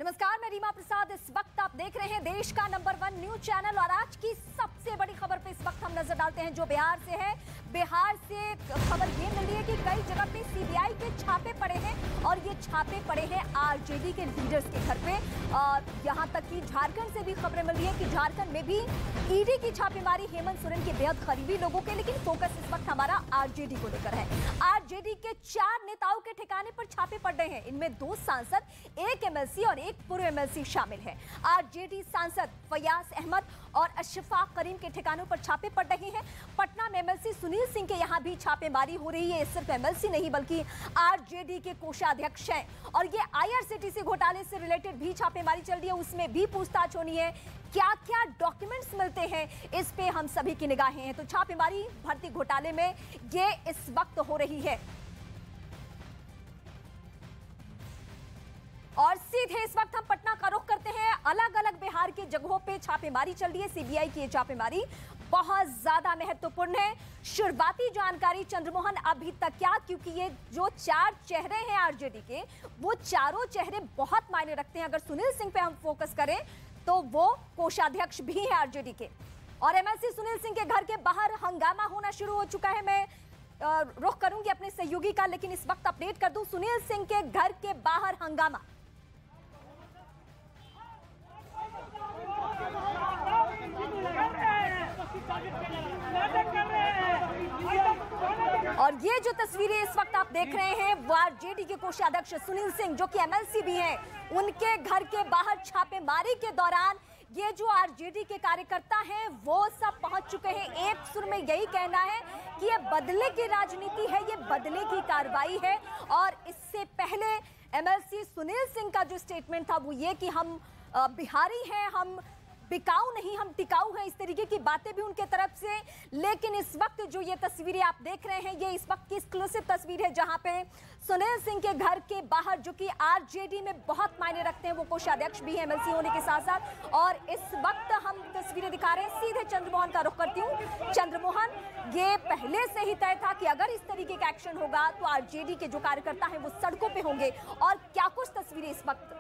नमस्कार, मैं रीमा प्रसाद। इस वक्त आप देख रहे हैं देश का नंबर 1 न्यूज चैनल और आज की सबसे बड़ी खबर पे इस वक्त हम नजर डालते हैं जो बिहार से है। बिहार से खबर ये मिल रही है कि कई जगह पे सीबीआई के छापे पड़े हैं और ये छापे पड़े हैं आरजेडी के लीडर्स के घर पे। और यहाँ तक कि झारखंड से भी खबरें मिल रही है कि झारखंड में भी ईडी की छापेमारी हेमंत सोरेन के बेहद करीबी लोगों के, लेकिन फोकस इस वक्त हमारा आरजेडी को लेकर है। आरजेडी के 4 नेताओं के ठिकाने पर छापे पड़ रहे हैं। इनमें 2 सांसद, 1 एमएलसी और 1 पूर्व एमएलसी शामिल है। आरजेडी सांसद फयाज अहमद और अशफाक करीम के ठिकानों पर छापे पड़ रहे हैं। पटना में एमएलसी सुनील सिंह के यहां भी छापेमारी हो रही है। सिर्फ एमएलसी नहीं बल्कि आरजेडी के कोषाध्यक्ष हैं और ये आईआरसीटीसी घोटाले से रिलेटेड भी छापेमारी चल रही है, उसमें भी पूछताछ होनी है। क्या क्या डॉक्यूमेंट्स मिलते हैं, इस पे हम सभी की निगाहें हैं। तो छापेमारी भर्ती घोटाले में ये इस वक्त हो रही है और सीधे इस वक्त हम पटना का रुख करते हैं। अलग अलग बिहार के जगहों पे छापेमारी चल रही है। सीबीआई की ये छापेमारी बहुत ज्यादा महत्वपूर्ण है। शुरुआती जानकारी चंद्रमोहन अभी तक क्या, क्योंकि ये जो 4 चेहरे हैं आरजेडी के, वो चारों चेहरे बहुत मायने रखते हैं। अगर सुनील सिंह पे हम फोकस करें तो वो कोषाध्यक्ष भी हैं आरजेडी के और एमएलसी सुनील सिंह के घर के बाहर हंगामा होना शुरू हो चुका है। मैं रुख करूंगी अपने सहयोगी का, लेकिन इस वक्त अपडेट कर दूं, सुनील सिंह के घर के बाहर हंगामा। और ये जो तस्वीरें इस वक्त आप देख रहे हैं वो आरजेडी के कोषाध्यक्ष सुनील सिंह, जो कि एमएलसी भी हैं, उनके घर के बाहर छापेमारी के दौरान ये जो आरजेडी के कार्यकर्ता हैं वो सब पहुंच चुके हैं। एक सुर में यही कहना है कि ये बदले की राजनीति है, ये बदले की कार्रवाई है। और इससे पहले एमएलसी सुनील सिंह का जो स्टेटमेंट था वो ये कि हम बिहारी हैं, हम बिकाऊ नहीं, हम टिकाऊ हैं, इस तरीके की बातें भी उनके तरफ से। लेकिन इस वक्त जो ये तस्वीरें आप देख रहे हैं, ये इस वक्त की एक्सक्लूसिव तस्वीर है जहां पे सुनील सिंह के घर के बाहर, जो कि आरजेडी में बहुत मायने रखते हैं, वो कोषाध्यक्ष भी हैं एमएलसी होने के साथ साथ। और इस वक्त हम तस्वीरें दिखा रहे हैं। सीधे चंद्रमोहन का रुख करती हूँ। चंद्रमोहन, ये पहले से ही तय था कि अगर इस तरीके का एक्शन होगा तो आरजेडी के जो कार्यकर्ता हैं वो सड़कों पर होंगे, और क्या कुछ तस्वीरें इस वक्त।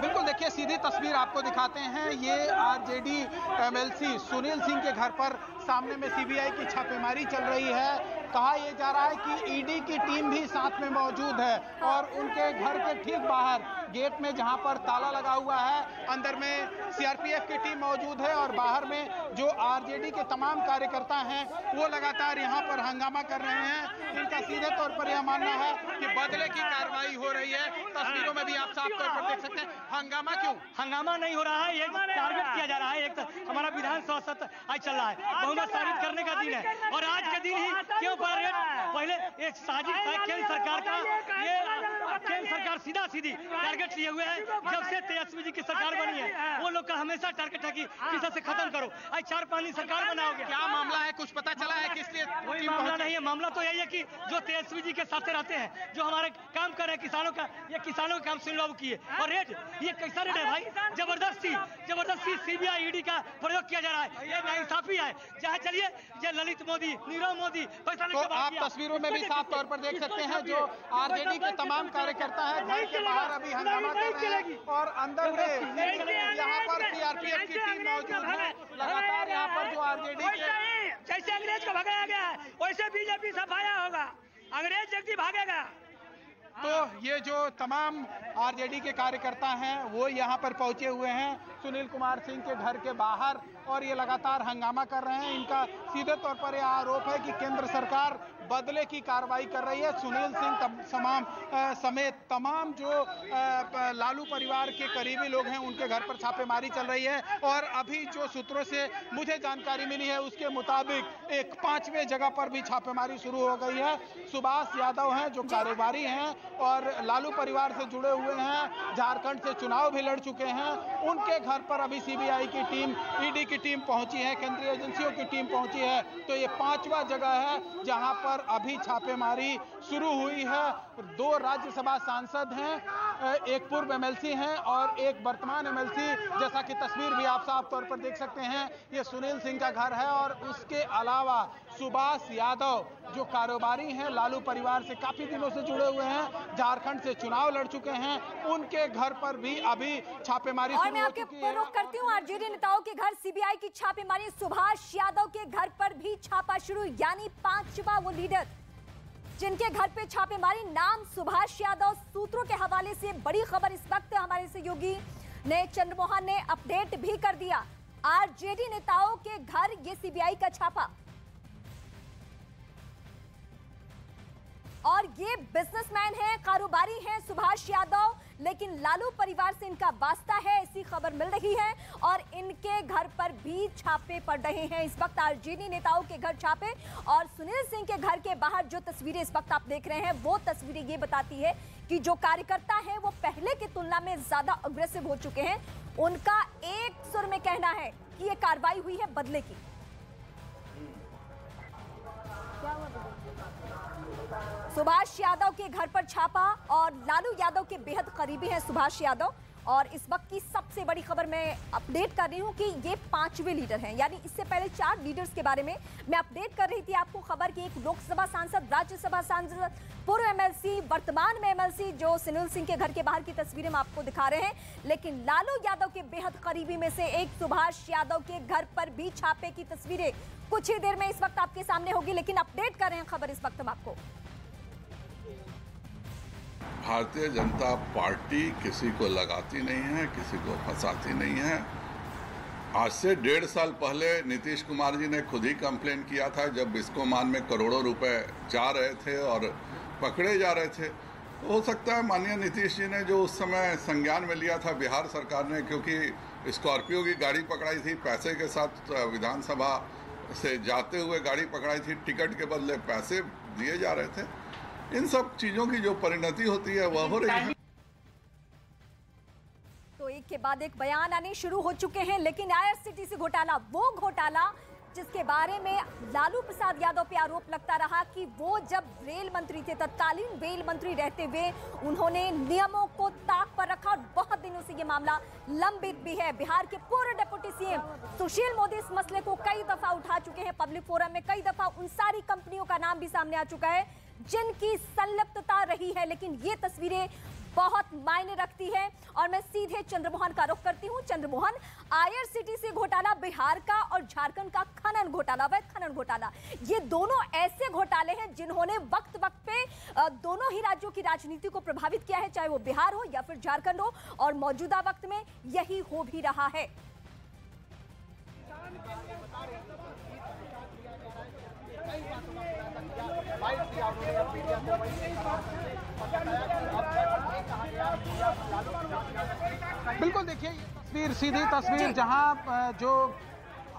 बिल्कुल, देखिए सीधी तस्वीर आपको दिखाते हैं। ये आरजेडी एमएलसी सुनील सिंह के घर पर सामने में सीबीआई की छापेमारी चल रही है। कहा यह जा रहा है कि ईडी की टीम भी साथ में मौजूद है और उनके घर के ठीक बाहर गेट में जहां पर ताला लगा हुआ है, अंदर में सीआरपीएफ की टीम मौजूद है और बाहर में जो आरजेडी के तमाम कार्यकर्ता हैं वो लगातार यहां पर हंगामा कर रहे हैं। इनका सीधे तौर पर यह मानना है कि बदले की कार्रवाई हो रही है। तस्वीरों में भी आप साफ तौर पर देख सकते हैं। हंगामा क्यों? हंगामा नहीं हो रहा है, ये टारगेट किया जा रहा है। एक तो हमारा विधानसभा सत्र आज चल रहा है, बहुमत साबित करने का दिन है और आज के दिन ही क्यों पहले एक साजिश था केंद्र सरकार का। ये केंद्र सरकार सीधा सीधी टारगेट लिए हुए है। जब से तेजस्वी जी की सरकार बनी है वो लोग का हमेशा टारगेट है कि किसी से खत्म करो। आज 4 दिन सरकार बनाओगे। क्या मामला है, कुछ पता चला है किस लिए? कोई मामला नहीं है। मामला तो यही है कि जो तेजस्वी जी के साथ रहते हैं, जो हमारे काम कर रहे हैं किसानों का, ये किसानों का काम सुन लो किए। और रेट, ये कैसा रेट है भाई? जबरदस्ती सीबीआई ईडी का प्रयोग किया जा रहा है। ये नाइंसाफी है। चाहे चलिए ये ललित मोदी, नीरव मोदी, पैसा तो आप तस्वीरों में भी साफ तौर पर देख सकते हैं जो आरजेडी के तमाम कार्यकर्ता हैं घर के बाहर अभी हंगामा कर रहे हैं और अंदर में यहाँ पर सीआरपीएफ की टीम मौजूद है। लगातार यहाँ पर जो आरजेडी के, जैसे अंग्रेज को भगाया गया है वैसे बीजेपी सफाया होगा। अंग्रेज जल्दी भागेगा। तो ये जो तमाम आरजेडी के कार्यकर्ता हैं वो यहाँ पर पहुंचे हुए हैं सुनील कुमार सिंह के घर के बाहर और ये लगातार हंगामा कर रहे हैं। इनका सीधे तौर पर यह आरोप है कि केंद्र सरकार बदले की कार्रवाई कर रही है। सुनील सिंह समेत तमाम जो लालू परिवार के करीबी लोग हैं उनके घर पर छापेमारी चल रही है और अभी जो सूत्रों से मुझे जानकारी मिली है उसके मुताबिक एक 5वें जगह पर भी छापेमारी शुरू हो गई है। सुभाष यादव हैं जो कारोबारी हैं और लालू परिवार से जुड़े हुए हैं, झारखंड से चुनाव भी लड़ चुके हैं, उनके घर पर अभी सीबीआई की टीम, ईडी की टीम पहुंची है, केंद्रीय एजेंसियों की टीम पहुंची है। तो ये 5वां जगह है जहां पर अभी छापेमारी शुरू हुई है। 2 राज्यसभा सांसद हैं एक पूर्व एमएलसी हैं और एक वर्तमान एमएलसी। जैसा कि तस्वीर भी आप साफ तौर पर देख सकते हैं, ये सुनील सिंह का घर है। और उसके अलावा सुभाष यादव जो कारोबारी हैं, लालू परिवार से काफी दिनों से जुड़े हुए हैं, झारखंड से चुनाव लड़ चुके हैं, उनके घर पर भी अभी छापेमारी और मैं आपके रुख करती हूँ आरजेडी नेताओं के घर सीबीआई की छापेमारी। सुभाष यादव के घर पर भी छापा शुरू, यानी 5वां वो लीडर जिनके घर पे छापेमारी, नाम सुभाष यादव। सूत्रों के हवाले से बड़ी खबर इस वक्त हमारे सहयोगी ने चंद्रमोहन ने अपडेट भी कर दिया। आरजेडी नेताओं के घर ये सीबीआई का छापा, और ये बिजनेसमैन हैं, कारोबारी हैं सुभाष यादव, लेकिन लालू परिवार से इनका वास्ता है, ऐसी खबर मिल रही है। और इनके घर पर भी छापे पड़ रहे हैं इस वक्त, आरजेडी नेताओं के घर छापे। और सुनील सिंह के घर के बाहर जो तस्वीरें इस वक्त आप देख रहे हैं, वो तस्वीरें ये बताती है कि जो कार्यकर्ता हैं वो पहले की तुलना में ज्यादा अग्रेसिव हो चुके हैं। उनका एक सुर में कहना है कि ये कार्रवाई हुई है बदले की। सुभाष यादव के घर पर छापा, और लालू यादव के बेहद करीबी हैं सुभाष यादव। और इस वक्त की सबसे बड़ी खबर मैं अपडेट कर रही हूं कि ये 5वें लीडर हैं, यानी इससे पहले 4 लीडर्स के बारे में मैं अपडेट कर रही थी आपको खबर की। एक लोकसभा सांसद, राज्यसभा सांसद, पूर्व एमएलसी, वर्तमान में एमएलसी, जो सुनील सिंह के घर के बाहर की तस्वीरें हम आपको दिखा रहे हैं। लेकिन लालू यादव के बेहद करीबी में से एक सुभाष यादव के घर पर भी छापे की तस्वीरें कुछ ही देर में इस वक्त आपके सामने होगी, लेकिन अपडेट कर रहे हैं खबर इस वक्त हम आपको। भारतीय जनता पार्टी किसी को लगाती नहीं है, किसी को फंसाती नहीं है। आज से 1.5 साल पहले नीतीश कुमार जी ने खुद ही कंप्लेन किया था, जब बिस्कोमान में करोड़ों रुपए जा रहे थे और पकड़े जा रहे थे। हो सकता है माननीय नीतीश जी ने जो उस समय संज्ञान में लिया था बिहार सरकार ने, क्योंकि स्कॉर्पियो की गाड़ी पकड़ाई थी, पैसे के साथ विधानसभा से जाते हुए गाड़ी पकड़ाई थी, टिकट के बदले पैसे दिए जा रहे थे। इन सब चीजों की जो परिणति होती है वह हो रही है। तो एक के बाद एक बयान आने शुरू हो चुके हैं, लेकिन आईआरसीटीसी घोटाला, वो घोटाला जिसके बारे में लालू प्रसाद यादव पे आरोप लगता रहा कि वो जब रेल मंत्री थे, तत्कालीन रेल मंत्री रहते हुए उन्होंने नियमों को ताक पर रखा। और बहुत दिनों से ये मामला लंबित भी है। बिहार के पूर्व डिप्टी सीएम सुशील मोदी इस मसले को कई दफा उठा चुके हैं पब्लिक फोरम में, कई दफा उन सारी कंपनियों का नाम भी सामने आ चुका है जिनकी संलिप्तता रही है। लेकिन ये तस्वीरें बहुत मायने रखती है। और मैं सीधे चंद्रमोहन का रुख करती हूं। चंद्रमोहन, आईआरसीटीसी घोटाला बिहार का और झारखंड का खनन घोटाला, अवैध खनन घोटाला, ये दोनों ऐसे घोटाले हैं जिन्होंने वक्त वक्त पे दोनों ही राज्यों की राजनीति को प्रभावित किया है, चाहे वो बिहार हो या फिर झारखंड हो, और मौजूदा वक्त में यही हो भी रहा है। बिल्कुल, देखिए तस्वीर, सीधी तस्वीर, जहां जो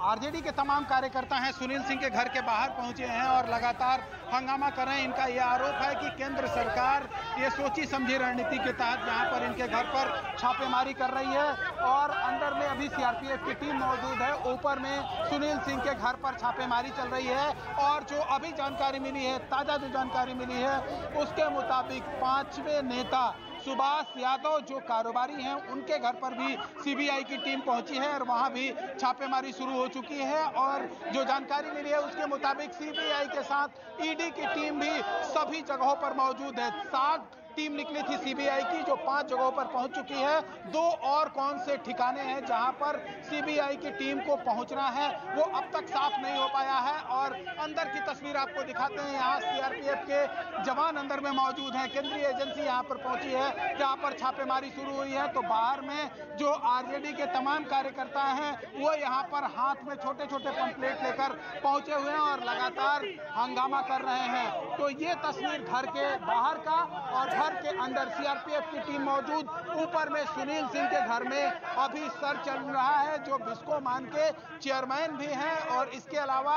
आरजेडी के तमाम कार्यकर्ता हैं सुनील सिंह के घर के बाहर पहुंचे हैं और लगातार हंगामा कर रहे हैं। इनका यह आरोप है कि केंद्र सरकार ये सोची समझी रणनीति के तहत यहाँ पर इनके घर पर छापेमारी कर रही है। और अंदर में अभी सीआरपीएफ की टीम मौजूद है, ऊपर में सुनील सिंह के घर पर छापेमारी चल रही है। और जो अभी जानकारी मिली है, ताज़ा जो जानकारी मिली है, उसके मुताबिक 5वें नेता सुभाष यादव जो कारोबारी हैं, उनके घर पर भी सीबीआई की टीम पहुंची है और वहां भी छापेमारी शुरू हो चुकी है। और जो जानकारी मिली है उसके मुताबिक सीबीआई के साथ ईडी की टीम भी सभी जगहों पर मौजूद है। 7 टीम निकली थी सीबीआई की, जो 5 जगहों पर पहुंच चुकी है। 2 और कौन से ठिकाने हैं जहां पर सीबीआई की टीम को पहुंचना है, वो अब तक साफ नहीं हो पाया है। और अंदर की तस्वीर आपको दिखाते हैं। यहाँ सीआरपीएफ के जवान अंदर में मौजूद हैं, केंद्रीय एजेंसी यहाँ पर पहुंची है जहाँ पर छापेमारी शुरू हुई है। तो बाहर में जो आरजेडी के तमाम कार्यकर्ता हैं वो यहाँ पर हाथ में छोटे छोटे पंपलेट लेकर पहुंचे हुए हैं और लगातार हंगामा कर रहे हैं। तो ये तस्वीर घर के बाहर का, और घर के अंदर सीआरपीएफ की टीम मौजूद। ऊपर में सुनील सिंह के घर में अभी सर्च चल रहा है, जो बिस्कोमान के चेयरमैन भी हैं। और इसके अलावा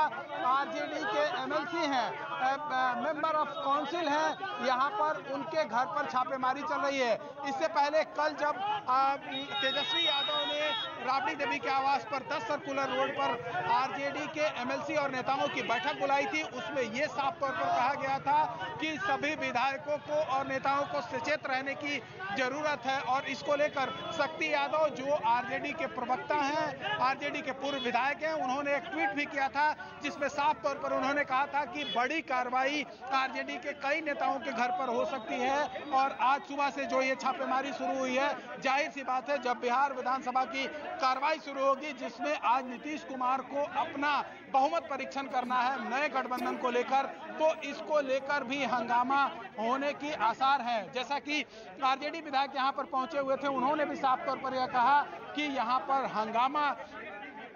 आरजेडी के एमएलसी एमएलसी हैं, मेंबर ऑफ काउंसिल हैं, यहाँ पर उनके घर पर छापेमारी चल रही है। इससे पहले कल जब तेजस्वी यादव ने राबड़ी देवी के आवास पर 10 सर्कुलर रोड पर आरजेडी के एमएलसी और नेताओं की बैठक बुलाई थी, उसमें यह साफ तौर पर कहा गया था कि सभी विधायकों को और नेताओं को सचेत रहने की जरूरत है। और इसको लेकर शक्ति यादव जो आरजेडी के प्रवक्ता हैं, आरजेडी के पूर्व विधायक हैं, उन्होंने एक ट्वीट भी किया था जिसमें साफ तौर पर उन्होंने कहा था कि बड़ी कार्रवाई आरजेडी के कई नेताओं के घर पर हो सकती है। और आज सुबह से जो ये छापेमारी शुरू हुई है, जाहिर सी बात है जब बिहार विधानसभा की कार्रवाई शुरू होगी जिसमें आज नीतीश कुमार को अपना बहुमत परीक्षण करना है नए गठबंधन को लेकर, तो इसको लेकर भी हंगामा होने की आसार है। जैसा कि आरजेडी विधायक यहां पर पहुंचे हुए थे, उन्होंने भी साफ तौर पर यह कहा कि यहां पर हंगामा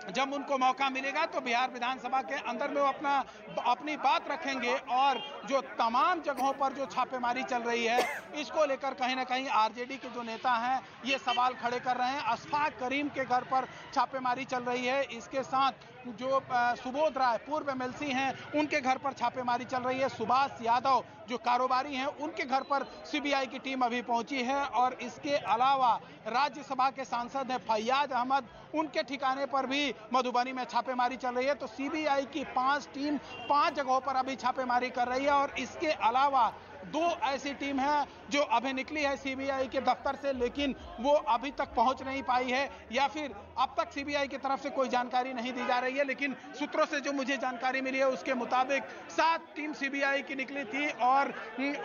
जब उनको मौका मिलेगा तो बिहार विधानसभा के अंदर में वो अपनी बात रखेंगे। और जो तमाम जगहों पर जो छापेमारी चल रही है, इसको लेकर कहीं ना कहीं आरजेडी के जो नेता हैं ये सवाल खड़े कर रहे हैं। अशफाक करीम के घर पर छापेमारी चल रही है, इसके साथ जो सुबोध राय पूर्व एमएलसी हैं उनके घर पर छापेमारी चल रही है। सुभाष यादव जो कारोबारी हैं उनके घर पर सीबीआई की टीम अभी पहुंची है। और इसके अलावा राज्यसभा के सांसद हैं फैयाज अहमद, उनके ठिकाने पर भी मधुबनी में छापेमारी चल रही है। तो सीबीआई की 5 टीम 5 जगहों पर अभी छापेमारी कर रही है। और इसके अलावा 2 ऐसी टीम है जो अभी निकली है सीबीआई के दफ्तर से, लेकिन वो अभी तक पहुंच नहीं पाई है या फिर अब तक सीबीआई की तरफ से कोई जानकारी नहीं दी जा रही है। लेकिन सूत्रों से जो मुझे जानकारी मिली है उसके मुताबिक 7 टीम सीबीआई की निकली थी और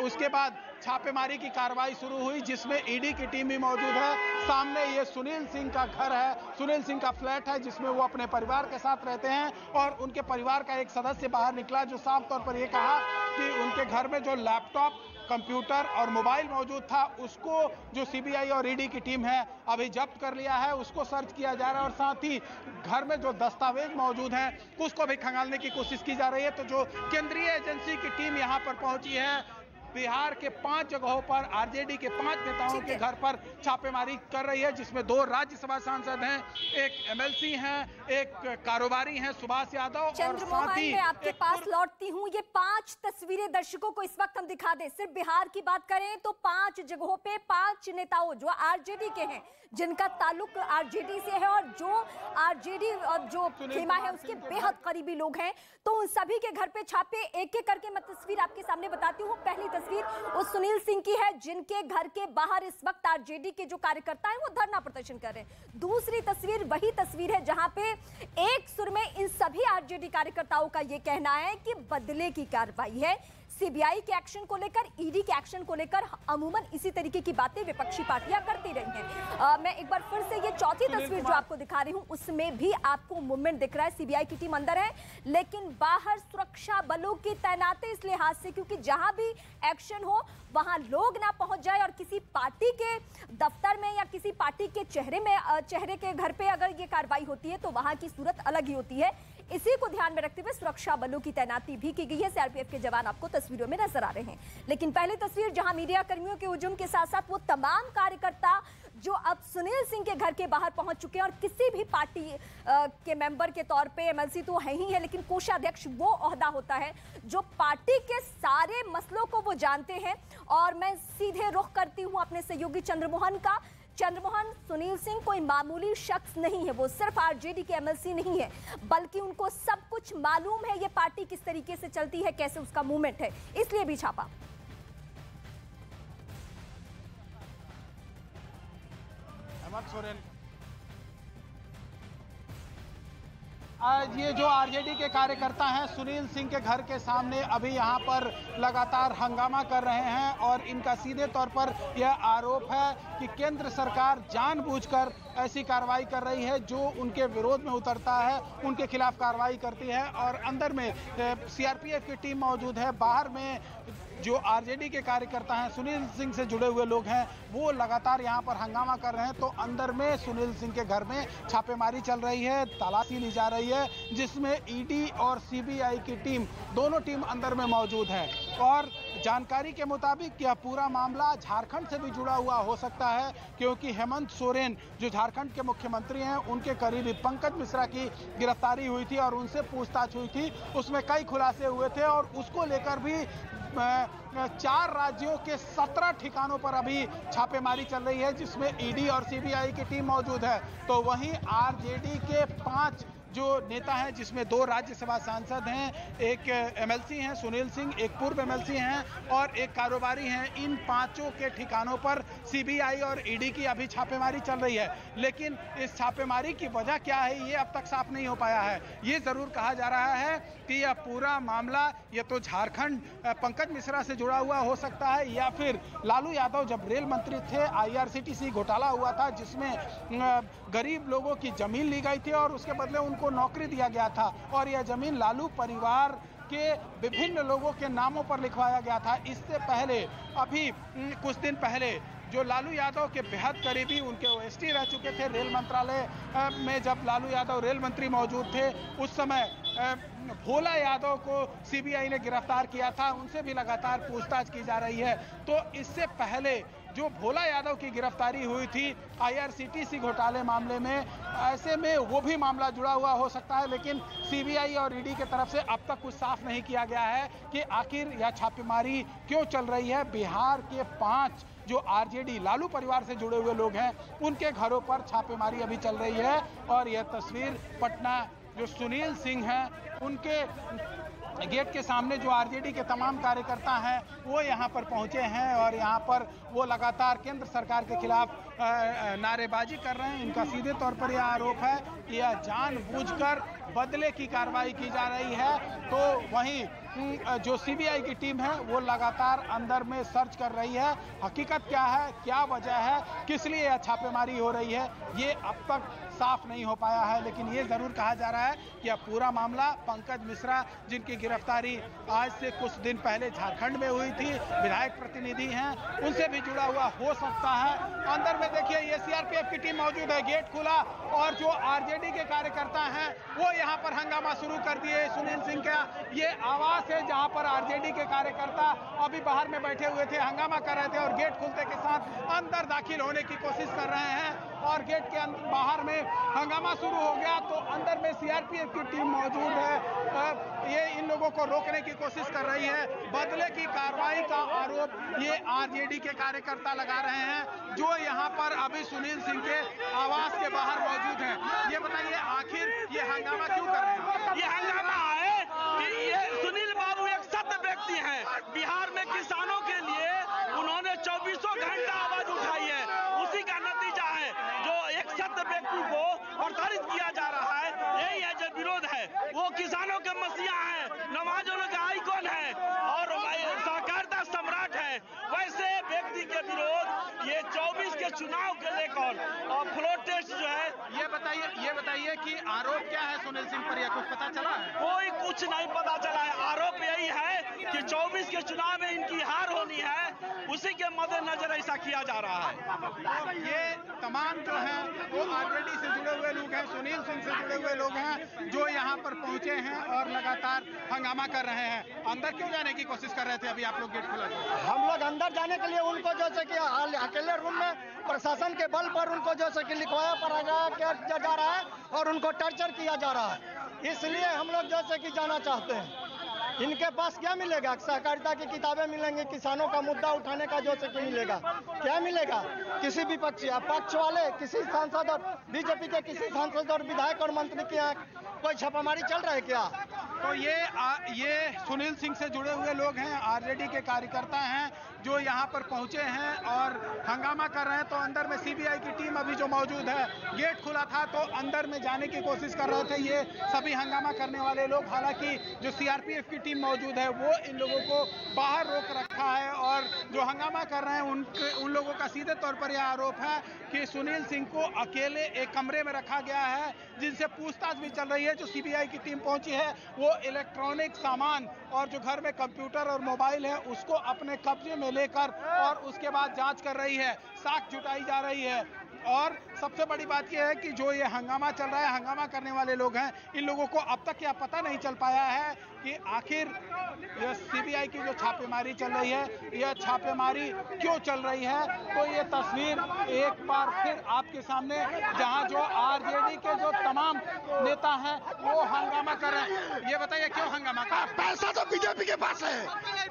उसके बाद छापेमारी की कार्रवाई शुरू हुई जिसमें ईडी की टीम भी मौजूद है। सामने ये सुनील सिंह का घर है, सुनील सिंह का फ्लैट है जिसमें वो अपने परिवार के साथ रहते हैं। और उनके परिवार का एक सदस्य बाहर निकला जो साफ तौर पर यह कहा कि उनके घर में जो लैपटॉप, कंप्यूटर और मोबाइल मौजूद था उसको जो सीबीआई और ईडी की टीम है अभी जब्त कर लिया है, उसको सर्च किया जा रहा है। और साथ ही घर में जो दस्तावेज मौजूद हैं उसको भी खंगालने की कोशिश की जा रही है। तो जो केंद्रीय एजेंसी की टीम यहां पर पहुंची है, बिहार के 5 जगहों पर आरजेडी के 5 नेताओं के घर पर छापेमारी कर रही है, जिसमें 2 राज्यसभा सांसद हैं, एक एमएलसी हैं, एक कारोबारी हैं सुभाष यादव। और साथ ही मैं आपके पास लौटती हूं। ये 5 तस्वीरें दर्शकों को इस वक्त हम दिखा दें। सिर्फ बिहार की बात करें तो 5 जगहों पे 5 नेताओं जो आरजेडी के हैं, जिनका ताल्लुक आरजेडी से है और जो आरजेडी जो खेमा है उसके बेहद करीबी लोग हैं, तो उन सभी के घर पे छापे। एक एक करके मैं तस्वीर आपके सामने बताती हूँ। पहली तस्वीर उस सुनील सिंह की है जिनके घर के बाहर इस वक्त आरजेडी के जो कार्यकर्ता हैं वो धरना प्रदर्शन कर रहे हैं। दूसरी तस्वीर वही तस्वीर है जहां पे एक सुर में इन सभी आरजेडी कार्यकर्ताओं का ये कहना है कि बदले की कार्रवाई है। सीबीआई के एक्शन को लेकर, ईडी के एक्शन को लेकर अमूमन इसी तरीके की बातें विपक्षी पार्टियां करती रही हैं। मैं एक बार फिर से ये चौथी तस्वीर जो आपको दिखा रही हूं उसमें भी आपको मूवमेंट दिख रहा है। सीबीआई की टीम अंदर है लेकिन बाहर सुरक्षा बलों की तैनाती इस लिहाज से क्योंकि जहां भी एक्शन हो वहां लोग ना पहुंच जाए और किसी पार्टी के दफ्तर में या किसी पार्टी के चेहरे के घर पे अगर ये कार्रवाई होती है तो वहां की सूरत अलग ही होती है। इसी को ध्यान में रखते हुए सुरक्षा बलों की तैनाती भी की गई है। सीआरपीएफ के जवान आपको तस्वीरों में नजर आ रहे हैं। लेकिन पहली तस्वीर जहां मीडिया कर्मियों के हुजूम के साथ साथ वो तमाम कार्यकर्ता जो अब सुनील सिंह के घर के बाहर पहुंच चुके हैं और किसी भी पार्टी के मेंबर के तौर पे, एमएलसी तो है ही है लेकिन कोषाध्यक्ष वो ओहदा होता है जो पार्टी के सारे मसलों को वो जानते हैं। और मैं सीधे रुख करती हूं अपने सहयोगी चंद्रमोहन का। चंद्रमोहन, सुनील सिंह कोई मामूली शख्स नहीं है, वो सिर्फ आरजेडी के एमएलसी नहीं है बल्कि उनको सब कुछ मालूम है ये पार्टी किस तरीके से चलती है, कैसे उसका मूवमेंट है, इसलिए भी छापा। हेमंत सोरेन, आज ये जो आरजेडी के कार्यकर्ता हैं सुनील सिंह के घर के सामने अभी यहाँ पर लगातार हंगामा कर रहे हैं और इनका सीधे तौर पर यह आरोप है कि केंद्र सरकार जानबूझकर ऐसी कार्रवाई कर रही है, जो उनके विरोध में उतरता है उनके खिलाफ कार्रवाई करती है। और अंदर में सीआरपीएफ की टीम मौजूद है, बाहर में जो आरजेडी के कार्यकर्ता हैं, सुनील सिंह से जुड़े हुए लोग हैं, वो लगातार यहाँ पर हंगामा कर रहे हैं। तो अंदर में सुनील सिंह के घर में छापेमारी चल रही है, तलाशी ली जा रही है जिसमें ईडी और सीबीआई की टीम, दोनों टीम अंदर में मौजूद है। और जानकारी के मुताबिक यह पूरा मामला झारखंड से भी जुड़ा हुआ हो सकता है, क्योंकि हेमंत सोरेन जो झारखंड के मुख्यमंत्री हैं, उनके करीबी पंकज मिश्रा की गिरफ्तारी हुई थी और उनसे पूछताछ हुई थी। उसमें कई खुलासे हुए थे और उसको लेकर भी 4 राज्यों के 17 ठिकानों पर अभी छापेमारी चल रही है, जिसमें ईडी और सीबीआई की टीम मौजूद है। तो वहीं आरजेडी के 5 जो नेता हैं, जिसमें 2 राज्यसभा सांसद हैं, एक एमएलसी हैं सुनील सिंह, एक पूर्व एमएलसी हैं और एक कारोबारी हैं, इन 5 के ठिकानों पर सीबीआई और ईडी की अभी छापेमारी चल रही है। लेकिन इस छापेमारी की वजह क्या है, ये अब तक साफ नहीं हो पाया है। ये जरूर कहा जा रहा है कि यह पूरा मामला ये तो झारखंड पंकज मिश्रा से जुड़ा हुआ हो सकता है, या फिर लालू यादव जब रेल मंत्री थे, आईआरसीटीसी घोटाला हुआ था जिसमें गरीब लोगों की जमीन ली गई थी और उसके बदले उनको नौकरी दिया गया था और यह जमीन लालू परिवार के विभिन्न लोगों के नामों पर लिखवाया गया था। इससे पहले अभी कुछ दिन पहले जो लालू यादव के बेहद करीबी, उनके ओएसडी रह चुके थे रेल मंत्रालय में, जब लालू यादव रेल मंत्री मौजूद थे उस समय भोला यादव को सीबीआई ने गिरफ्तार किया था, उनसे भी लगातार पूछताछ की जा रही है। तो इससे पहले जो भोला यादव की गिरफ्तारी हुई थी आईआरसीटीसी घोटाले मामले में, ऐसे में वो भी मामला जुड़ा हुआ हो सकता है। लेकिन सीबीआई और ईडी की तरफ से अब तक कुछ साफ नहीं किया गया है कि आखिर यह छापेमारी क्यों चल रही है। बिहार के 5 जो आरजेडी लालू परिवार से जुड़े हुए लोग हैं, उनके घरों पर छापेमारी अभी चल रही है और यह तस्वीर पटना जो सुनील सिंह हैं, उनके गेट के सामने जो आरजेडी के तमाम कार्यकर्ता हैं वो यहाँ पर पहुँचे हैं और यहाँ पर वो लगातार केंद्र सरकार के खिलाफ नारेबाजी कर रहे हैं। इनका सीधे तौर पर यह आरोप है कि यह जानबूझकर बदले की कार्रवाई की जा रही है। तो वहीं जो सीबीआई की टीम है वो लगातार अंदर में सर्च कर रही है। हकीकत क्या है, क्या वजह है, किस लिए यह छापेमारी हो रही है, ये अब तक साफ नहीं हो पाया है। लेकिन ये जरूर कहा जा रहा है कि यह पूरा मामला पंकज मिश्रा, जिनकी गिरफ्तारी आज से कुछ दिन पहले झारखंड में हुई थी, विधायक प्रतिनिधि हैं, उनसे भी जुड़ा हुआ हो सकता है। अंदर में देखिए ये सीआरपीएफ की टीम मौजूद है, गेट खुला और जो आरजेडी के कार्यकर्ता हैं वो यहाँ पर हंगामा शुरू कर दिए। सुनील सिंह का ये आवास है जहाँ पर आरजेडी के कार्यकर्ता अभी बाहर में बैठे हुए थे, हंगामा कर रहे थे और गेट खुलते के साथ अंदर दाखिल होने की कोशिश कर रहे हैं और गेट के बाहर में हंगामा शुरू हो गया। तो अंदर में सीआरपीएफ की टीम मौजूद है, ये इन लोगों को रोकने की कोशिश कर रही है। बदले की कार्रवाई का आरोप ये आरजेडी के कार्यकर्ता लगा रहे हैं जो यहाँ पर अभी सुनील सिंह के आवास के बाहर मौजूद हैं। ये बताइए आखिर ये हंगामा क्यों कर रहे हैं? ये हंगामा है कि ये सुनील बाबू एक सत्य व्यक्ति हैं। बिहार में किसानों के लिए उन्होंने 24 घंटा आवाज उठाई है, उसी का नतीजा है जो एक सत्य व्यक्ति को प्रताड़ित किया जा रहा है। यही है जो विरोध है, वो किसानों के मसीहा है, नवाजों का आइकॉन है और सहकारिता सम्राट है। वैसे व्यक्ति के विरोध ये 24 के चुनाव के लेकर और फ्लोर टेस्ट जो है। ये बताइए कि आरोप क्या है सुनील सिंह पर, यह कुछ पता चला है? कोई कुछ नहीं पता चला है। आरोप यही है कि 24 के चुनाव में इनकी हार होनी है, उसी के मद्देनजर ऐसा किया जा रहा है। तो ये तमाम जो हैं वो आरजेडी से जुड़े हुए लोग हैं, सुनील सिंह से जुड़े हुए लोग हैं जो यहाँ पर पहुंचे हैं और लगातार हंगामा कर रहे हैं। अंदर क्यों जाने की कोशिश कर रहे थे? अभी आप लोग गेट खुला था। हम लोग अंदर जाने के लिए उनको जैसे कि अकेले रूम में प्रशासन के बल पर उनको जैसे कि लिखवाया पड़ा जा रहा है और उनको टॉर्चर किया जा रहा है, इसलिए हम लोग जैसे कि जाना चाहते हैं। इनके पास क्या मिलेगा? सहकारिता की किताबें मिलेंगी, किसानों का मुद्दा उठाने का जैसे कि मिलेगा, क्या मिलेगा? किसी भी पक्ष वाले किसी सांसद और बीजेपी के किसी सांसद और विधायक और मंत्री के यहाँ कोई छापामारी चल रहा है क्या? तो ये सुनील सिंह से जुड़े हुए लोग हैं, आरजेडी के कार्यकर्ता हैं जो यहाँ पर पहुंचे हैं और हंगामा कर रहे हैं। तो अंदर में सीबीआई की टीम अभी जो मौजूद है, गेट खुला था तो अंदर में जाने की कोशिश कर रहे थे ये सभी हंगामा करने वाले लोग। हालांकि जो सीआरपीएफ की टीम मौजूद है वो इन लोगों को बाहर रोक रखा है और जो हंगामा कर रहे हैं उन लोगों का सीधे तौर पर यह आरोप है कि सुनील सिंह को अकेले एक कमरे में रखा गया है, जिनसे पूछताछ भी चल रही है। जो सीबीआई की टीम पहुंची है वो इलेक्ट्रॉनिक सामान और जो घर में कंप्यूटर और मोबाइल है उसको अपने कब्जे में लेकर और उसके बाद जांच कर रही है, साक्ष्य जुटाई जा रही है। और सबसे बड़ी बात यह है कि जो ये हंगामा चल रहा है, हंगामा करने वाले लोग हैं, इन लोगों को अब तक यह पता नहीं चल पाया है कि आखिर यह सीबीआई की जो छापेमारी चल रही है, यह छापेमारी क्यों चल रही है। तो ये तस्वीर एक बार फिर आपके सामने, जहां जो आरजेडी के जो तमाम नेता हैं वो हंगामा कर रहे हैं। ये बताइए क्यों हंगामा कर रहे हैं? पैसा तो बीजेपी के पास है,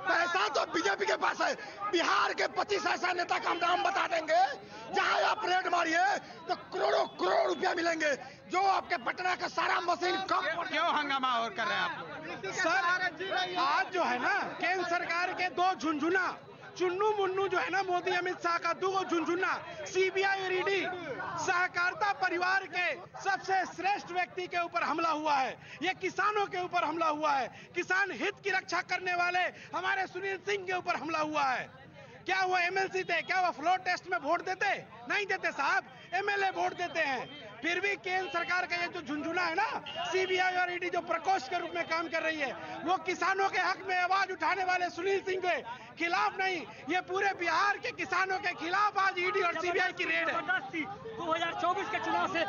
पैसा तो बीजेपी के पास है। बिहार के 25 ऐसा नेता का हम नाम बता देंगे, जहां आप रेड मारिए तो करोड़ों करोड़ रुपया मिलेंगे, जो आपके पटना का सारा मशीन कम। क्यों हंगामा और कर रहे हैं आप लोग? सर आज जो है ना केंद्र सरकार के दो झुंझुना चुन्नू मुन्नू जो है ना, मोदी अमित शाह का दो झुंझुना, सीबीआई और ईडी, सहकारिता परिवार के सबसे श्रेष्ठ व्यक्ति के ऊपर हमला हुआ है। ये किसानों के ऊपर हमला हुआ है, किसान हित की रक्षा करने वाले हमारे सुनील सिंह के ऊपर हमला हुआ है। क्या वो एमएलसी थे? क्या वो फ्लोर टेस्ट में वोट देते? नहीं देते साहब, एमएलए वोट देते हैं। फिर भी केंद्र सरकार का ये जो झुंझुना है ना, सीबीआई और ईडी जो प्रकोष्ठ के रूप में काम कर रही है, वो किसानों के हक में आवाज उठाने वाले सुनील सिंह के खिलाफ नहीं, ये पूरे बिहार के किसानों के खिलाफ आज ईडी और सीबीआई की रेड है। 2024 के चुनाव से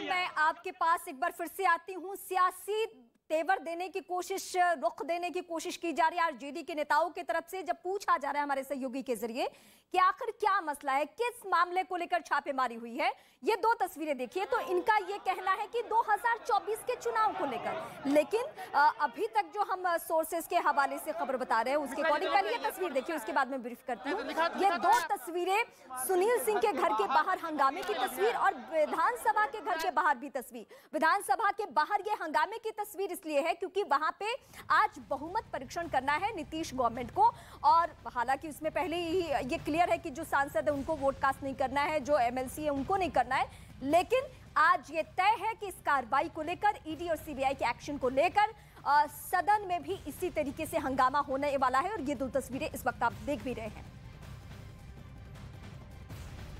मैं आपके पास एक बार फिर से आती हूँ। सियासी तेवर देने की कोशिश, रुख देने की कोशिश की जा रही है आरजेडी के नेताओं की तरफ से, जब पूछा जा रहा है हमारे सहयोगी के जरिए कि आखिर क्या मसला है, किस मामले को लेकर छापेमारी हुई है। ये दो तस्वीरें देखिए, तो इनका ये कहना है कि 2024 के चुनाव को लेकर, लेकिन अभी तक जो हम सोर्सेस के हवाले से खबर बता रहे हैं उसके अकॉर्डिंग पहले ये तस्वीर देखिए, उसके बाद में ब्रीफ करती हूँ। ये दो तस्वीरें सुनील सिंह के घर के बाहर हंगामे की तस्वीर और विधानसभा के घर के बाहर भी तस्वीर। विधानसभा के बाहर ये हंगामे की तस्वीर इसलिए है क्योंकि वहां पे आज बहुमत परीक्षण करना है नीतीश गवर्नमेंट को, और हालांकि उसमें पहले ही ये क्लियर है कि जो सांसद है उनको वोट कास्ट नहीं करना है, जो एमएलसी है उनको नहीं करना है, लेकिन आज ये तय है कि इस कार्रवाई को लेकर, ईडी और सीबीआई के एक्शन को लेकर सदन में भी इसी तरीके से हंगामा होने वाला है। और ये दो तस्वीरें इस वक्त आप देख भी रहे हैं।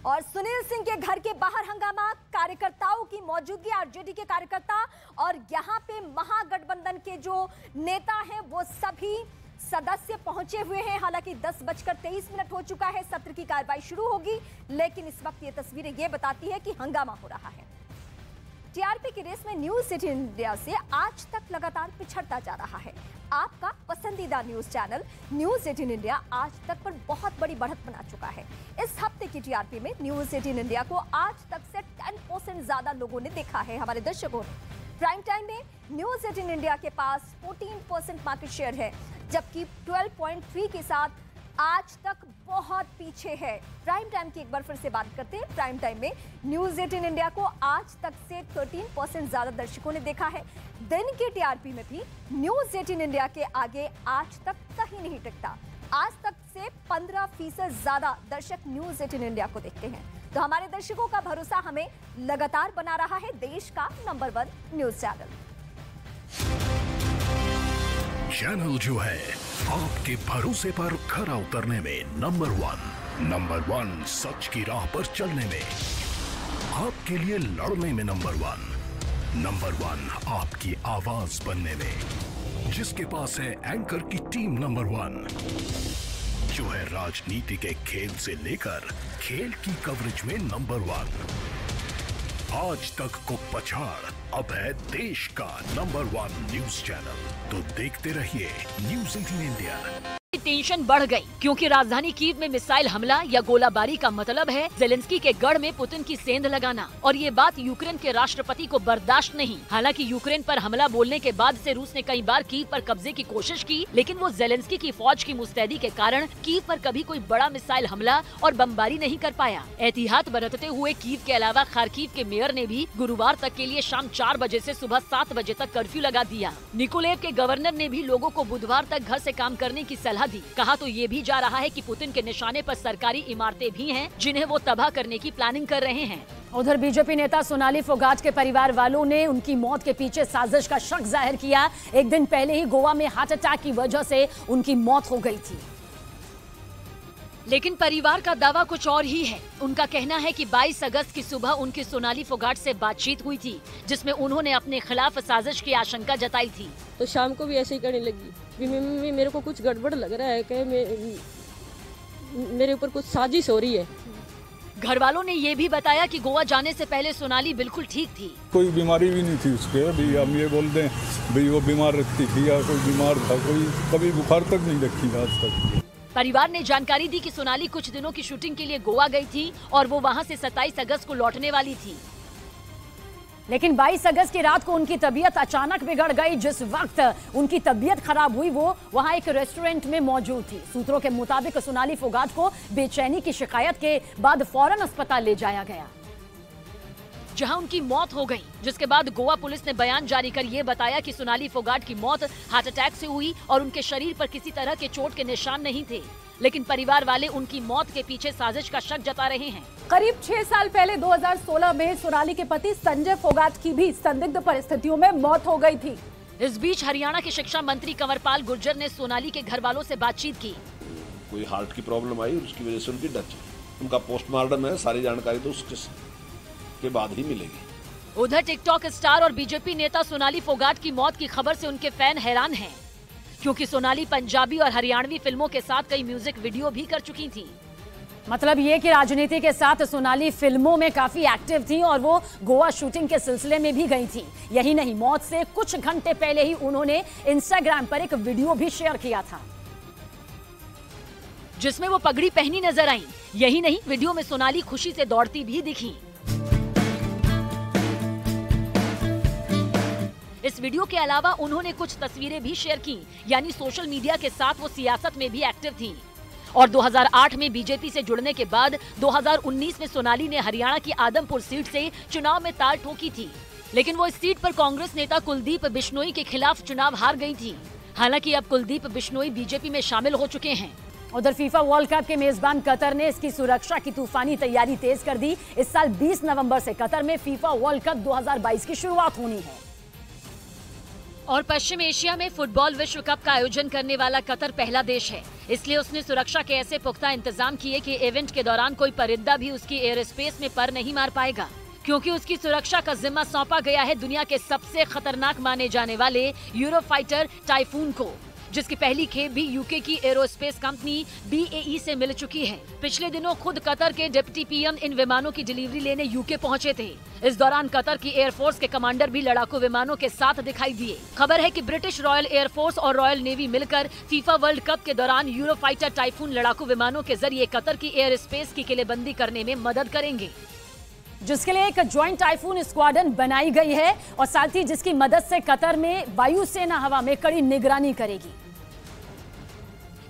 और सुनील सिंह के घर के बाहर हंगामा, कार्यकर्ताओं की मौजूदगी, आरजेडी के कार्यकर्ता और यहां पे महागठबंधन के जो नेता हैं वो सभी सदस्य पहुंचे हुए हैं। हालांकि 10:23 हो चुका है, सत्र की कार्रवाई शुरू होगी, लेकिन इस वक्त ये तस्वीरें ये बताती है कि हंगामा हो रहा है। टीआरपी की रेस में न्यूज 18 इंडिया से आज तक लगातार पिछड़ता जा रहा है। आपका पसंदीदा न्यूज चैनल न्यूज 18 इंडिया आज तक पर बहुत बड़ी बढ़त बना चुका है। इस हफ्ते की टीआरपी में न्यूज 18 इंडिया को आज तक से 10% ज्यादा लोगों ने देखा है, हमारे दर्शकों ने। प्राइम टाइम में न्यूज 18 इंडिया के पास 14% मार्केट शेयर है, जबकि 12.3 के साथ आज तक बहुत पीछे है। प्राइम टाइम की एक बार फिर से बात करते हैं। प्राइम टाइम में न्यूज 18 इंडिया को आज तक से 13% ज्यादा दर्शकों ने देखा है। दिन के टीआरपी में भी न्यूज 18 इंडिया के आगे आज तक कहीं नहीं टिकता। आज तक से 15% ज्यादा दर्शक न्यूज 18 इंडिया को देखते हैं। तो हमारे दर्शकों का भरोसा हमें लगातार बना रहा है देश का नंबर 1 न्यूज चैनल। चैनल जो है आपके भरोसे पर खरा उतरने में नंबर 1 सच की राह पर चलने में, आपके लिए लड़ने में नंबर 1 आपकी आवाज बनने में, जिसके पास है एंकर की टीम नंबर 1, जो है राजनीति के खेल से लेकर खेल की कवरेज में नंबर 1, आज तक को पछाड़ अब है देश का नंबर 1 न्यूज चैनल। तो देखते रहिए न्यूज 18 इंडिया। टेंशन बढ़ गई क्योंकि राजधानी कीव में मिसाइल हमला या गोलाबारी का मतलब है जेलेंस्की के गढ़ में पुतिन की सेंध लगाना, और ये बात यूक्रेन के राष्ट्रपति को बर्दाश्त नहीं। हालांकि यूक्रेन पर हमला बोलने के बाद से रूस ने कई बार कीव पर कब्जे की कोशिश की, लेकिन वो जेलेंस्की की फौज की मुस्तैदी के कारण कीव पर कभी कोई बड़ा मिसाइल हमला और बमबारी नहीं कर पाया। एहतियात बरतते हुए कीव के अलावा खार्किव के मेयर ने भी गुरुवार तक के लिए शाम 4 बजे से सुबह 7 बजे तक कर्फ्यू लगा दिया। निकोलेव के गवर्नर ने भी लोगों को बुधवार तक घर से काम करने की सलाह दी। कहा तो ये भी जा रहा है कि पुतिन के निशाने पर सरकारी इमारतें भी हैं, जिन्हें वो तबाह करने की प्लानिंग कर रहे हैं। उधर बीजेपी नेता सोनाली फोगाट के परिवार वालों ने उनकी मौत के पीछे साजिश का शक जाहिर किया। एक दिन पहले ही गोवा में हार्ट अटैक की वजह से उनकी मौत हो गई थी। लेकिन परिवार का दावा कुछ और ही है। उनका कहना है कि 22 अगस्त की सुबह उनकी सोनाली फोगाट से बातचीत हुई थी, जिसमें उन्होंने अपने खिलाफ साजिश की आशंका जताई थी। तो शाम को भी ऐसे ही करने लगी कि मेरे को कुछ गड़बड़ लग रहा है कि मेरे ऊपर कुछ साजिश हो रही है। घर वालों ने ये भी बताया कि गोवा जाने से पहले सोनाली बिल्कुल ठीक थी। कोई बीमारी भी नहीं थी उसके। अभी हम ये बोल दें भाई वो बीमार रखती थी या कोई बीमार था, कोई कभी बुखार तक नहीं रखी आज तक। परिवार ने जानकारी दी कि सोनाली कुछ दिनों की शूटिंग के लिए गोवा गई थी और वो वहां से 27 अगस्त को लौटने वाली थी। लेकिन 22 अगस्त की रात को उनकी तबीयत अचानक बिगड़ गई। जिस वक्त उनकी तबीयत खराब हुई वो वहां एक रेस्टोरेंट में मौजूद थी। सूत्रों के मुताबिक सोनाली फोगाट को बेचैनी की शिकायत के बाद फौरन अस्पताल ले जाया गया, जहां उनकी मौत हो गई। जिसके बाद गोवा पुलिस ने बयान जारी कर ये बताया कि सोनाली फोगाट की मौत हार्ट अटैक से हुई और उनके शरीर पर किसी तरह के चोट के निशान नहीं थे। लेकिन परिवार वाले उनकी मौत के पीछे साजिश का शक जता रहे हैं। करीब 6 साल पहले 2016 में सोनाली के पति संजय फोगाट की भी संदिग्ध परिस्थितियों में मौत हो गई थी। इस बीच हरियाणा के शिक्षा मंत्री कंवरपाल गुर्जर ने सोनाली के घर वालों से बातचीत की। कोई हार्ट की प्रॉब्लम आई, उसकी वजह से उनकी डेथ हुई। उनका पोस्टमार्टम है, सारी जानकारी तो उसके बाद ही मिलेगी। उधर टिकटॉक स्टार और बीजेपी नेता सोनाली फोगाट की मौत की खबर से उनके फैन हैरान हैं, क्योंकि सोनाली पंजाबी और हरियाणवी फिल्मों के साथ कई म्यूजिक वीडियो भी कर चुकी थी। मतलब ये कि राजनीति के साथ सोनाली फिल्मों में काफी एक्टिव थी और वो गोवा शूटिंग के सिलसिले में भी गई थी। यही नहीं, मौत से कुछ घंटे पहले ही उन्होंने इंस्टाग्राम पर एक वीडियो भी शेयर किया था, जिसमें वो पगड़ी पहनी नजर आई। यही नहीं, वीडियो में सोनाली खुशी से दौड़ती भी दिखी। इस वीडियो के अलावा उन्होंने कुछ तस्वीरें भी शेयर की, यानी सोशल मीडिया के साथ वो सियासत में भी एक्टिव थी। और 2008 में बीजेपी से जुड़ने के बाद 2019 में सोनाली ने हरियाणा की आदमपुर सीट से चुनाव में ताल ठोकी थी, लेकिन वो इस सीट पर कांग्रेस नेता कुलदीप बिश्नोई के खिलाफ चुनाव हार गई थी। हालांकि अब कुलदीप बिश्नोई बीजेपी में शामिल हो चुके हैं। उधर फीफा वर्ल्ड कप के मेजबान कतर ने इसकी सुरक्षा की तूफानी तैयारी तेज कर दी। इस साल 20 नवंबर से कतर में फीफा वर्ल्ड कप 2022 की शुरुआत होनी है और पश्चिम एशिया में फुटबॉल विश्व कप का आयोजन करने वाला कतर पहला देश है। इसलिए उसने सुरक्षा के ऐसे पुख्ता इंतजाम किए कि इवेंट के दौरान कोई परिंदा भी उसकी एयर स्पेस में पर नहीं मार पाएगा, क्योंकि उसकी सुरक्षा का जिम्मा सौंपा गया है दुनिया के सबसे खतरनाक माने जाने वाले यूरोफाइटर टाइफून को, जिसकी पहली खेप भी यूके की एरोस्पेस कंपनी BAE से मिल चुकी है। पिछले दिनों खुद कतर के डिप्टी PM इन विमानों की डिलीवरी लेने यूके पहुंचे थे। इस दौरान कतर की एयरफोर्स के कमांडर भी लड़ाकू विमानों के साथ दिखाई दिए। खबर है कि ब्रिटिश रॉयल एयरफोर्स और रॉयल नेवी मिलकर फीफा वर्ल्ड कप के दौरान यूरोफाइटर टाइफून लड़ाकू विमानों के जरिए कतर की एयर स्पेस की किलेबंदी करने में मदद करेंगे, जिसके लिए एक ज्वाइंट टाइफून स्क्वाड्रन बनाई गई है और साथ ही जिसकी मदद से कतर में वायुसेना हवा में कड़ी निगरानी करेगी,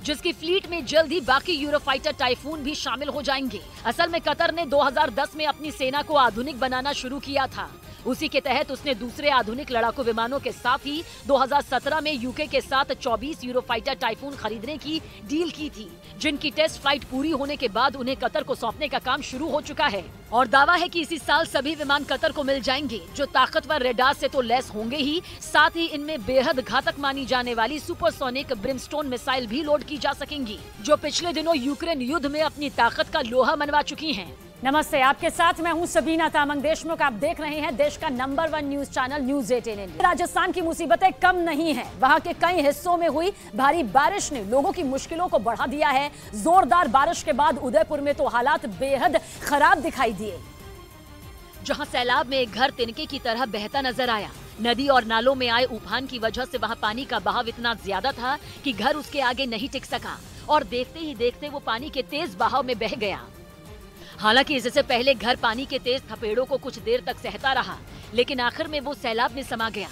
जिसकी फ्लीट में जल्द ही बाकी यूरोफाइटर टाइफून भी शामिल हो जाएंगे। असल में कतर ने 2010 में अपनी सेना को आधुनिक बनाना शुरू किया था। उसी के तहत उसने दूसरे आधुनिक लड़ाकू विमानों के साथ ही 2017 में यूके के साथ 24 यूरोफाइटर टाइफून खरीदने की डील की थी, जिनकी टेस्ट फ्लाइट पूरी होने के बाद उन्हें कतर को सौंपने का काम शुरू हो चुका है। और दावा है कि इसी साल सभी विमान कतर को मिल जाएंगे, जो ताकतवर रेडार से तो लैस होंगे ही, साथ ही इनमें बेहद घातक मानी जाने वाली सुपरसोनिक ब्रिमस्टोन मिसाइल भी लोड की जा सकेंगी, जो पिछले दिनों यूक्रेन युद्ध में अपनी ताकत का लोहा मनवा चुकी हैं। नमस्ते, आपके साथ मैं हूं सबीना तामंग देशमुख। आप देख रहे हैं देश का number 1 news channel news 18 India. Rajasthan की मुसीबतें कम नहीं हैं। वहां के कई हिस्सों में हुई भारी बारिश ने लोगों की मुश्किलों को बढ़ा दिया है। जोरदार बारिश के बाद उदयपुर में तो हालात बेहद खराब दिखाई दिए, जहां सैलाब में एक घर तिनके की तरह बहता नजर आया। नदी और नालों में आए उफान की वजह से वहां पानी का बहाव इतना ज्यादा था कि घर उसके आगे नहीं टिक सका और देखते ही देखते वो पानी के तेज बहाव में बह गया। हालांकि इससे पहले घर पानी के तेज थपेड़ों को कुछ देर तक सहता रहा, लेकिन आखिर में वो सैलाब में समा गया।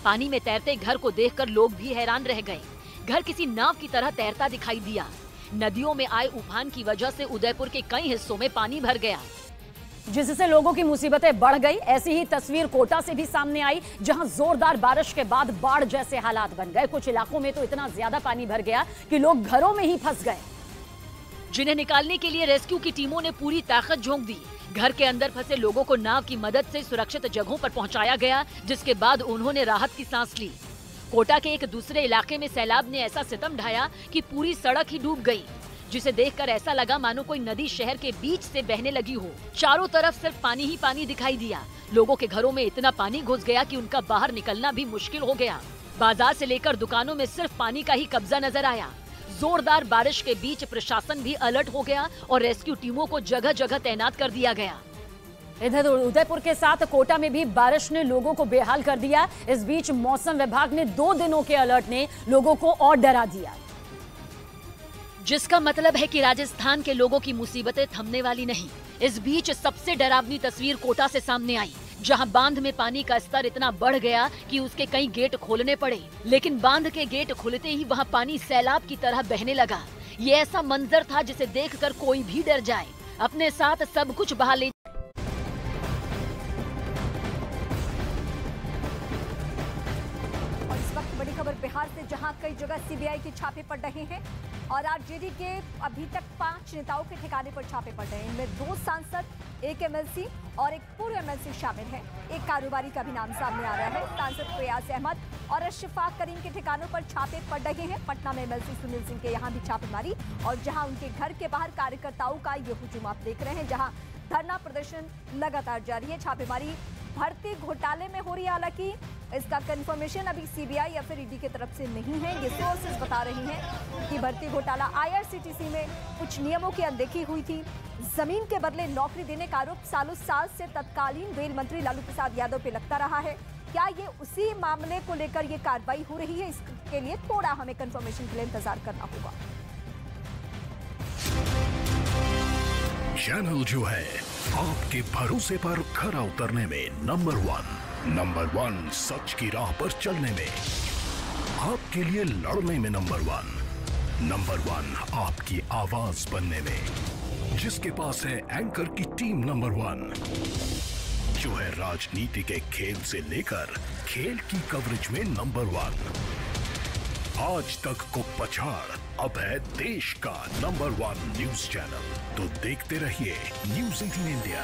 पानी में तैरते घर को देखकर लोग भी हैरान रह गए। घर किसी नाव की तरह तैरता दिखाई दिया। नदियों में आए उफान की वजह से उदयपुर के कई हिस्सों में पानी भर गया, जिससे लोगों की मुसीबतें बढ़ गई। ऐसी ही तस्वीर कोटा से भी सामने आई, जहां जोरदार बारिश के बाद बाढ़ जैसे हालात बन गए। कुछ इलाकों में तो इतना ज्यादा पानी भर गया कि लोग घरों में ही फंस गए, जिन्हें निकालने के लिए रेस्क्यू की टीमों ने पूरी ताकत झोंक दी। घर के अंदर फंसे लोगों को नाव की मदद से सुरक्षित जगहों पर पहुंचाया गया, जिसके बाद उन्होंने राहत की सांस ली। कोटा के एक दूसरे इलाके में सैलाब ने ऐसा सितम ढाया कि पूरी सड़क ही डूब गई, जिसे देखकर ऐसा लगा मानो कोई नदी शहर के बीच से बहने लगी हो। चारों तरफ सिर्फ पानी ही पानी दिखाई दिया। लोगों के घरों में इतना पानी घुस गया कि उनका बाहर निकलना भी मुश्किल हो गया। बाजार से लेकर दुकानों में सिर्फ पानी का ही कब्जा नजर आया। जोरदार बारिश के बीच प्रशासन भी अलर्ट हो गया और रेस्क्यू टीमों को जगह जगह तैनात कर दिया गया। इधर उदयपुर के साथ कोटा में भी बारिश ने लोगों को बेहाल कर दिया। इस बीच मौसम विभाग ने 2 दिनों के अलर्ट ने लोगों को और डरा दिया, जिसका मतलब है कि राजस्थान के लोगों की मुसीबतें थमने वाली नहीं। इस बीच सबसे डरावनी तस्वीर कोटा से सामने आई, जहां बांध में पानी का स्तर इतना बढ़ गया कि उसके कई गेट खोलने पड़े, लेकिन बांध के गेट खुलते ही वहां पानी सैलाब की तरह बहने लगा। ये ऐसा मंजर था जिसे देखकर कोई भी डर जाए, अपने साथ सब कुछ बहा ले। और इस वक्त बड़ी खबर बिहार से, जहां कई जगह सीबीआई के छापे पड़ रहे हैं और आरजेडी के अभी तक 5 नेताओं के ठिकाने पर छापे पड़ रहे हैं। इनमें 2 सांसद, 1 एमएलसी और एक पूर्व एमएलसी शामिल है। एक कारोबारी का भी नाम सामने आ रहा है। सांसद फयाज अहमद और अशफाक करीम के ठिकानों पर छापे पड़ रहे हैं। पटना में एमएलसी सुनील सिंह के यहाँ भी छापेमारी, और जहां उनके घर के बाहर कार्यकर्ताओं का ये हुजूम आप देख रहे हैं, जहां धरना प्रदर्शन लगातार जारी है। छापेमारी भर्ती घोटाले में हो रही है, हालांकि इसका कंफर्मेशन अभी सीबीआई या फिर ईडी की तरफ से नहीं है। ये सोर्सेज बता रही हैं कि भर्ती घोटाला आईआरसीटीसी में कुछ नियमों की अनदेखी हुई थी। जमीन के बदले नौकरी देने का आरोप सालों साल से तत्कालीन रेल मंत्री लालू प्रसाद यादव पे लगता रहा है। क्या ये उसी मामले को लेकर ये कार्रवाई हो रही है? इसके लिए थोड़ा हमें कंफर्मेशन के लिए इंतजार करना होगा। चैनल जो है आपके भरोसे पर खरा उतरने में नंबर 1 सच की राह पर चलने में, आपके लिए लड़ने में नंबर 1 आपकी आवाज बनने में, जिसके पास है एंकर की टीम नंबर 1, जो है राजनीति के खेल से लेकर खेल की कवरेज में नंबर 1। आज तक को पछाड़ अब है देश का नंबर 1 न्यूज चैनल। तो देखते रहिए न्यूज़ 18 इंडिया।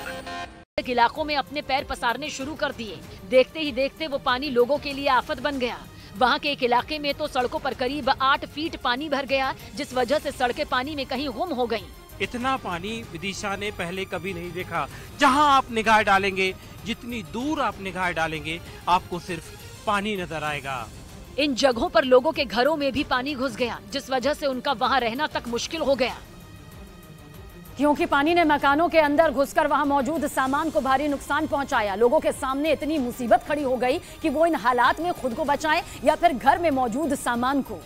इलाकों में अपने पैर पसारने शुरू कर दिए। देखते ही देखते वो पानी लोगों के लिए आफत बन गया। वहाँ के एक इलाके में तो सड़कों पर करीब 8 फीट पानी भर गया, जिस वजह से सड़कें पानी में कहीं गुम हो गईं। इतना पानी विदिशा ने पहले कभी नहीं देखा। जहां आप निगाह डालेंगे, जितनी दूर आप निगाह डालेंगे, आपको सिर्फ पानी नजर आएगा। इन जगहों पर लोगों के घरों में भी पानी घुस गया, जिस वजह से उनका वहां रहना तक मुश्किल हो गया, क्योंकि पानी ने मकानों के अंदर घुसकर वहां मौजूद सामान को भारी नुकसान पहुंचाया। लोगों के सामने इतनी मुसीबत खड़ी हो गई कि वो इन हालात में खुद को बचाएं या फिर घर में मौजूद सामान को।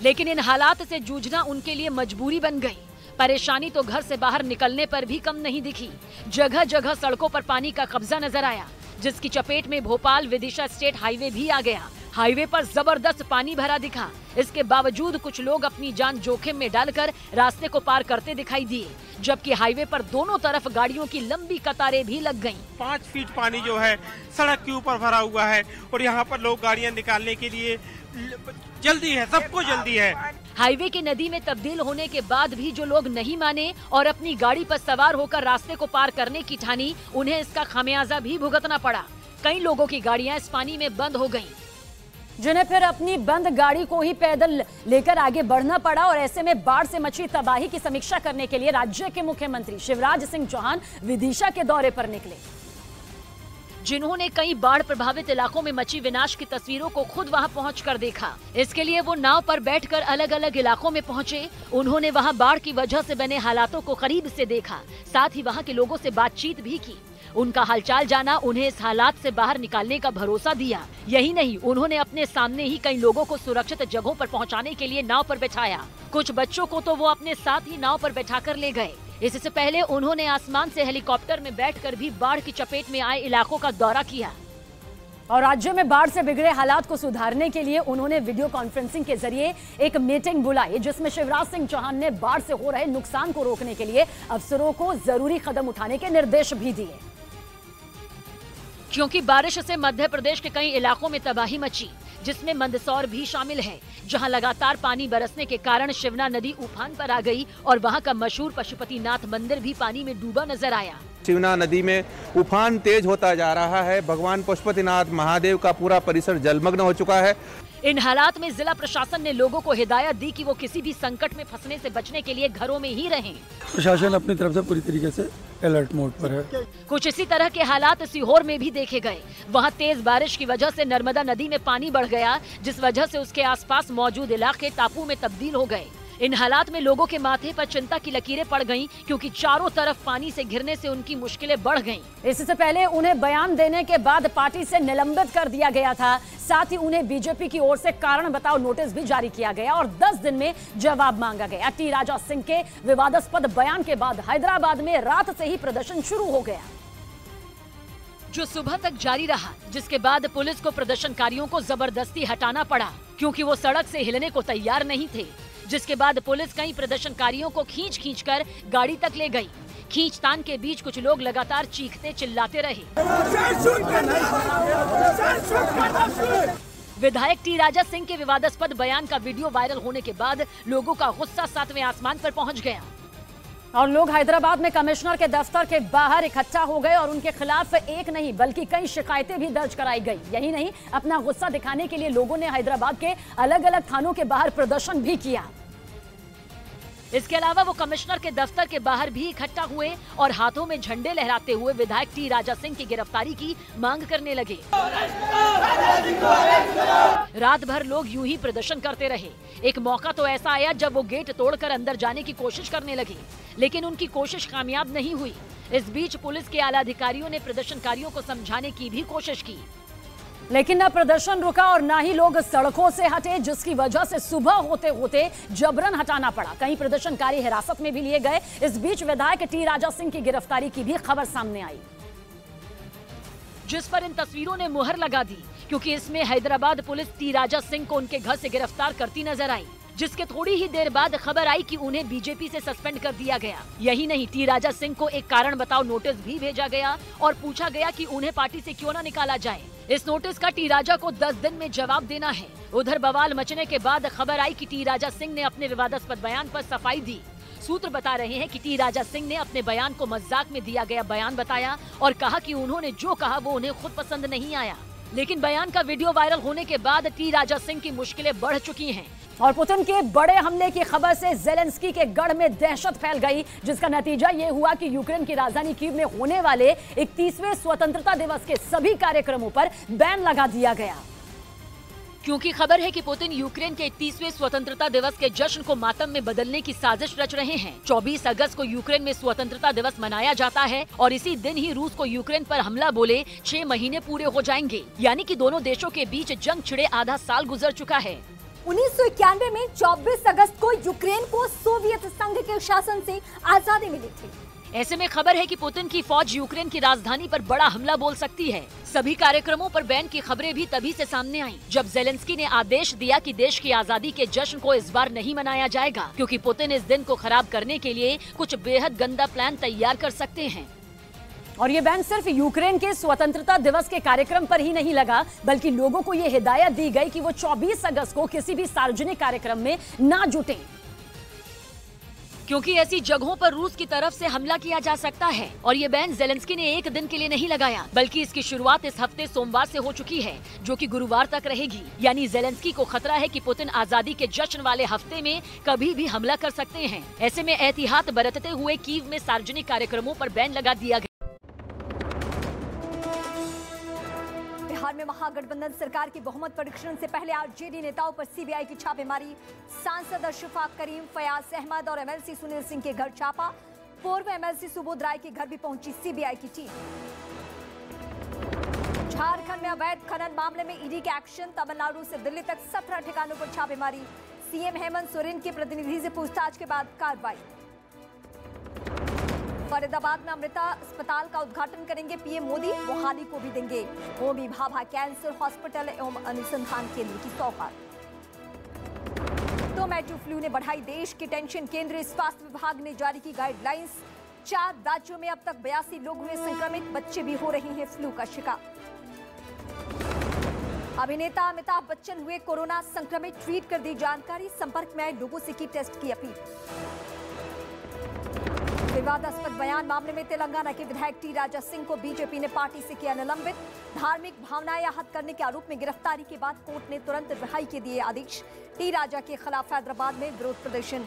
लेकिन इन हालात से जूझना उनके लिए मजबूरी बन गई। परेशानी तो घर से बाहर निकलने पर भी कम नहीं दिखी। जगह जगह सड़कों पर पानी का कब्जा नजर आया, जिसकी चपेट में भोपाल विदिशा स्टेट हाईवे भी आ गया। हाईवे पर जबरदस्त पानी भरा दिखा। इसके बावजूद कुछ लोग अपनी जान जोखिम में डालकर रास्ते को पार करते दिखाई दिए, जबकि हाईवे पर दोनों तरफ गाड़ियों की लंबी कतारें भी लग गईं। 5 फीट पानी जो है सड़क के ऊपर भरा हुआ है और यहाँ पर लोग गाड़ियाँ निकालने के लिए जल्दी है, सबको जल्दी है। हाईवे के नदी में तब्दील होने के बाद भी जो लोग नहीं माने और अपनी गाड़ी पर सवार होकर रास्ते को पार करने की ठानी, उन्हें इसका खामियाजा भी भुगतना पड़ा। कई लोगों की गाड़ियां इस पानी में बंद हो गईं, जिन्हें फिर अपनी बंद गाड़ी को ही पैदल लेकर आगे बढ़ना पड़ा। और ऐसे में बाढ़ से मची तबाही की समीक्षा करने के लिए राज्य के मुख्यमंत्री शिवराज सिंह चौहान विदिशा के दौरे पर निकले, जिन्होंने कई बाढ़ प्रभावित इलाकों में मची विनाश की तस्वीरों को खुद वहां पहुंचकर देखा। इसके लिए वो नाव पर बैठकर अलग अलग इलाकों में पहुंचे। उन्होंने वहां बाढ़ की वजह से बने हालातों को करीब से देखा, साथ ही वहां के लोगों से बातचीत भी की। उनका हालचाल जाना, उन्हें इस हालात से बाहर निकालने का भरोसा दिया। यही नहीं, उन्होंने अपने सामने ही कई लोगों को सुरक्षित जगहों पर पहुंचाने के लिए नाव पर बैठाया। कुछ बच्चों को तो वो अपने साथ ही नाव पर बैठाकर ले गए। इससे पहले उन्होंने आसमान से हेलीकॉप्टर में बैठकर भी बाढ़ की चपेट में आए इलाकों का दौरा किया। और राज्य में बाढ़ से बिगड़े हालात को सुधारने के लिए उन्होंने वीडियो कॉन्फ्रेंसिंग के जरिए एक मीटिंग बुलाई, जिसमें शिवराज सिंह चौहान ने बाढ़ से हो रहे नुकसान को रोकने के लिए अफसरों को जरूरी कदम उठाने के निर्देश भी दिए। क्योंकि बारिश से मध्य प्रदेश के कई इलाकों में तबाही मची, जिसमें मंदसौर भी शामिल है, जहां लगातार पानी बरसने के कारण शिवना नदी उफान पर आ गई और वहां का मशहूर पशुपतिनाथ मंदिर भी पानी में डूबा नजर आया। शिवना नदी में उफान तेज होता जा रहा है। भगवान पशुपतिनाथ महादेव का पूरा परिसर जलमग्न हो चुका है। इन हालात में जिला प्रशासन ने लोगों को हिदायत दी कि वो किसी भी संकट में फंसने से बचने के लिए घरों में ही रहें। प्रशासन अपनी तरफ से पूरी तरीके से अलर्ट मोड पर है। कुछ इसी तरह के हालात सीहोर में भी देखे गए। वहां तेज बारिश की वजह से नर्मदा नदी में पानी बढ़ गया, जिस वजह से उसके आसपास मौजूद इलाके टापू में तब्दील हो गए। इन हालात में लोगों के माथे पर चिंता की लकीरें पड़ गईं, क्योंकि चारों तरफ पानी से घिरने से उनकी मुश्किलें बढ़ गईं। इससे पहले उन्हें बयान देने के बाद पार्टी से निलंबित कर दिया गया था। साथ ही उन्हें बीजेपी की ओर से कारण बताओ नोटिस भी जारी किया गया और 10 दिन में जवाब मांगा गया। टी राजा सिंह के विवादास्पद बयान के बाद हैदराबाद में रात से ही प्रदर्शन शुरू हो गया, जो सुबह तक जारी रहा, जिसके बाद पुलिस को प्रदर्शनकारियों को जबरदस्ती हटाना पड़ा, क्योंकि वो सड़क से हिलने को तैयार नहीं थे। जिसके बाद पुलिस कई प्रदर्शनकारियों को खींच कर गाड़ी तक ले गई। खींचतान के बीच कुछ लोग लगातार चीखते चिल्लाते रहे। विधायक टी राजा सिंह के विवादास्पद बयान का वीडियो वायरल होने के बाद लोगों का गुस्सा 7वें आसमान पर पहुंच गया और लोग हैदराबाद में कमिश्नर के दफ्तर के बाहर इकट्ठा हो गए और उनके खिलाफ एक नहीं बल्कि कई शिकायतें भी दर्ज कराई गई। यही नहीं, अपना गुस्सा दिखाने के लिए लोगों ने हैदराबाद के अलग अलग थानों के बाहर प्रदर्शन भी किया। इसके अलावा वो कमिश्नर के दफ्तर के बाहर भी इकट्ठा हुए और हाथों में झंडे लहराते हुए विधायक टी राजा सिंह की गिरफ्तारी की मांग करने लगे। रात भर लोग यूं ही प्रदर्शन करते रहे। एक मौका तो ऐसा आया जब वो गेट तोड़कर अंदर जाने की कोशिश करने लगे, लेकिन उनकी कोशिश कामयाब नहीं हुई। इस बीच पुलिस के आला अधिकारियों ने प्रदर्शनकारियों को समझाने की भी कोशिश की, लेकिन न प्रदर्शन रुका और न ही लोग सड़कों से हटे, जिसकी वजह से सुबह होते होते जबरन हटाना पड़ा। कई प्रदर्शनकारी हिरासत में भी लिए गए। इस बीच विधायक टी राजा सिंह की गिरफ्तारी की भी खबर सामने आई, जिस पर इन तस्वीरों ने मुहर लगा दी, क्योंकि इसमें हैदराबाद पुलिस टी राजा सिंह को उनके घर से गिरफ्तार करती नजर आई। जिसके थोड़ी ही देर बाद खबर आई कि उन्हें बीजेपी से सस्पेंड कर दिया गया। यही नहीं, टी राजा सिंह को एक कारण बताओ नोटिस भी भेजा गया और पूछा गया कि उन्हें पार्टी से क्यों न निकाला जाए। इस नोटिस का टी राजा को 10 दिन में जवाब देना है। उधर बवाल मचने के बाद खबर आई कि टी राजा सिंह ने अपने विवादास्पद बयान पर सफाई दी। सूत्र बता रहे हैं कि टी राजा सिंह ने अपने बयान को मजाक में दिया गया बयान बताया और कहा कि उन्होंने जो कहा वो उन्हें खुद पसंद नहीं आया। लेकिन बयान का वीडियो वायरल होने के बाद टी राजा सिंह की मुश्किलें बढ़ चुकी हैं और पुतिन के बड़े हमले की खबर से जेलेंस्की के गढ़ में दहशत फैल गई, जिसका नतीजा ये हुआ कि यूक्रेन की राजधानी कीव में होने वाले 31वें स्वतंत्रता दिवस के सभी कार्यक्रमों पर बैन लगा दिया गया। क्योंकि खबर है कि पुतिन यूक्रेन के 31वें स्वतंत्रता दिवस के जश्न को मातम में बदलने की साजिश रच रहे हैं। 24 अगस्त को यूक्रेन में स्वतंत्रता दिवस मनाया जाता है और इसी दिन ही रूस को यूक्रेन पर हमला बोले 6 महीने पूरे हो जाएंगे, यानी कि दोनों देशों के बीच जंग छिड़े आधा साल गुजर चुका है। 1991 में 24 अगस्त को यूक्रेन को सोवियत संघ के शासन से आजादी मिली थी। ऐसे में खबर है कि पुतिन की फौज यूक्रेन की राजधानी पर बड़ा हमला बोल सकती है। सभी कार्यक्रमों पर बैन की खबरें भी तभी से सामने आईं, जब जेलेंस्की ने आदेश दिया कि देश की आजादी के जश्न को इस बार नहीं मनाया जाएगा, क्योंकि पुतिन इस दिन को खराब करने के लिए कुछ बेहद गंदा प्लान तैयार कर सकते हैं। और ये बैन सिर्फ यूक्रेन के स्वतंत्रता दिवस के कार्यक्रम पर ही नहीं लगा, बल्कि लोगों को ये हिदायत दी गई कि वो 24 अगस्त को किसी भी सार्वजनिक कार्यक्रम में ना जुटें, क्योंकि ऐसी जगहों पर रूस की तरफ से हमला किया जा सकता है। और ये बैन जेलेंस्की ने एक दिन के लिए नहीं लगाया, बल्कि इसकी शुरुआत इस हफ्ते सोमवार से हो चुकी है, जो कि गुरुवार तक रहेगी। यानी जेलेंस्की को खतरा है कि पुतिन आजादी के जश्न वाले हफ्ते में कभी भी हमला कर सकते हैं। ऐसे में एहतियात बरतते हुए कीव में सार्वजनिक कार्यक्रमों पर बैन लगा दिया गया। बिहार में महागठबंधन सरकार की बहुमत परीक्षण से पहले आरजेडी नेताओं पर सीबीआई की छापेमारी। सांसद अशफाक करीम, फयाज अहमद और एमएलसी सुनील सिंह के घर छापा। पूर्व एमएलसी सुबोध राय के घर भी पहुंची सीबीआई की टीम। झारखंड में अवैध खनन मामले में ईडी के एक्शन। तमिलनाडु से दिल्ली तक 17 ठिकानों पर छापेमारी। सीएम हेमंत सोरेन के प्रतिनिधि से पूछताछ के बाद कार्रवाई। फरीदाबाद में अमृता अस्पताल का उद्घाटन करेंगे पीएम मोदी, मोहाली को भी देंगे होमी भाभा कैंसर हॉस्पिटल एवं अनुसंधान केंद्र की सौगात। टोमेटो फ्लू ने बढ़ाई देश की टेंशन। केंद्रीय स्वास्थ्य विभाग ने जारी की गाइडलाइंस। 4 राज्यों में अब तक 82 लोग हुए संक्रमित, बच्चे भी हो रहे हैं फ्लू का शिकार। अभिनेता अमिताभ बच्चन हुए कोरोना संक्रमित, ट्वीट कर दी जानकारी। संपर्क में आए लोगों से की टेस्ट की अपील। विवादास्पद बयान मामले में तेलंगाना के विधायक टी राजा सिंह को बीजेपी ने पार्टी से किया निलंबित। धार्मिक भावनाएं आहत करने के आरोप में गिरफ्तारी के बाद कोर्ट ने तुरंत रिहाई के दिए आदेश। टी राजा के खिलाफ हैदराबाद में विरोध प्रदर्शन।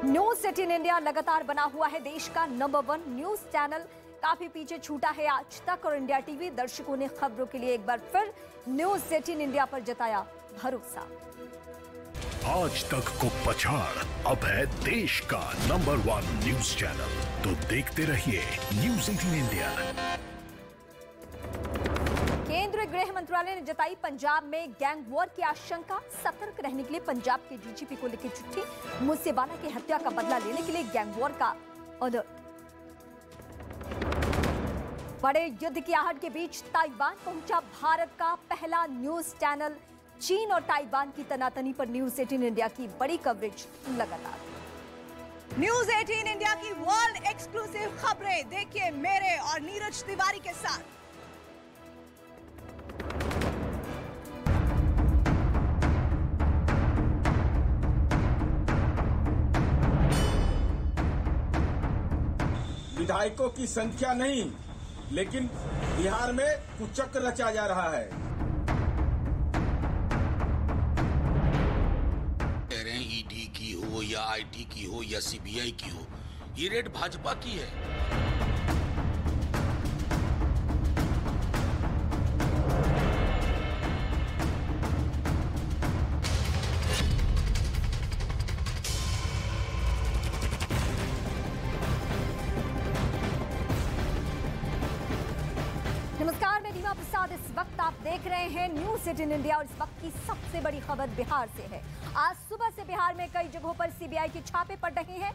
न्यूज 18 इंडिया लगातार बना हुआ है देश का नंबर 1 न्यूज चैनल। काफी पीछे छूटा है आज तक और इंडिया टीवी। दर्शकों ने खबरों के लिए एक बार फिर न्यूज 18 इंडिया पर जताया भरोसा। आज तक को पछाड़, अब है देश का नंबर 1 न्यूज चैनल। तो देखते रहिए न्यूज 18 इंडिया। केंद्रीय गृह मंत्रालय ने जताई पंजाब में गैंग वॉर की आशंका। सतर्क रहने के लिए पंजाब के डीजीपी को लिखी चिट्ठी। मूसेवाला की हत्या का बदला लेने के लिए गैंग वॉर का अलर्ट। बड़े युद्ध की आहट के बीच ताइवान पहुंचा भारत का पहला न्यूज चैनल। चीन और ताइवान की तनातनी पर न्यूज 18 इंडिया की बड़ी कवरेज लगातार। न्यूज 18 इंडिया की वर्ल्ड एक्सक्लूसिव खबरें देखिए मेरे और नीरज तिवारी के साथ। विधायकों की संख्या नहीं, लेकिन बिहार में कुचक्र रचा जा रहा है। ईडी की हो या आईटी की हो या सीबीआई की हो, ये रेड भाजपा की है। नमस्कार, मैं रीमा प्रसाद। इस वक्त आप देख रहे हैं न्यूज 18 इंडिया और इस वक्त की सबसे बड़ी खबर बिहार से है। आज सुबह से बिहार में कई जगहों पर सीबीआई के छापे पड़ रहे हैं।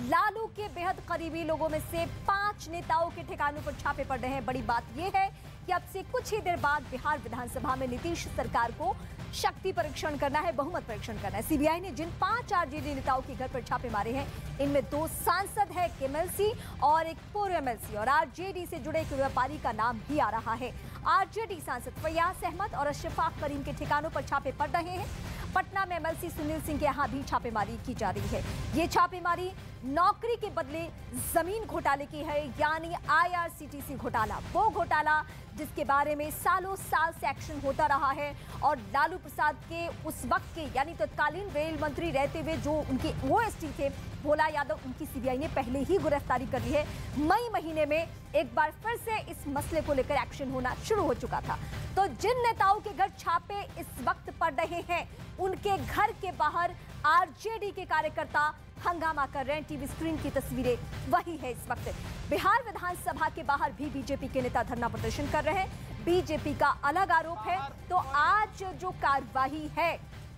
लालू के बेहद करीबी लोगों में से 5 नेताओं के ठिकानों पर छापे पड़ रहे हैं। बड़ी बात यह है कि अब से कुछ ही देर बाद बिहार विधानसभा में नीतीश सरकार को शक्ति परीक्षण करना है, बहुमत परीक्षण करना है। सीबीआई ने जिन 5 आरजेडी नेताओं के घर पर छापे मारे हैं, इनमें 2 सांसद है, एक एमएलसी और एक पूर्व एमएलसी और आरजेडी से जुड़े एक व्यापारी का नाम भी आ रहा है। आरजेडी सांसद फैयाज अहमद और अशफाक करीम के ठिकानों पर छापे पड़ रहे हैं। पटना में एमएलसी सुनील सिंह के यहाँ भी छापेमारी की जा रही है। ये छापेमारी नौकरी के बदले जमीन घोटाले की है, यानी आईआरसीटीसी घोटाला। वो घोटाला जिसके बारे में सालों साल से एक्शन होता रहा है और लालू प्रसाद के उस वक्त के यानी तत्कालीन रेल मंत्री रहते हुए जो उनके ओएसडी थे भोला यादव, उनकी सीबीआई ने पहले ही गिरफ्तारी कर ली है। मई महीने में एक बार फिर से इस मसले को लेकर एक्शन होना शुरू हो चुका था। तो जिन नेताओं के घर छापे इस वक्त पड़ रहे हैं, उनके घर के बाहर आरजेडी के कार्यकर्ता हंगामा कर रहे हैं। टीवी स्क्रीन की तस्वीरें वही है। इस वक्त बिहार विधानसभा के बाहर भी बीजेपी के नेता धरना प्रदर्शन कर रहे हैं। बीजेपी का अलग आरोप है। तो आज जो कार्रवाई है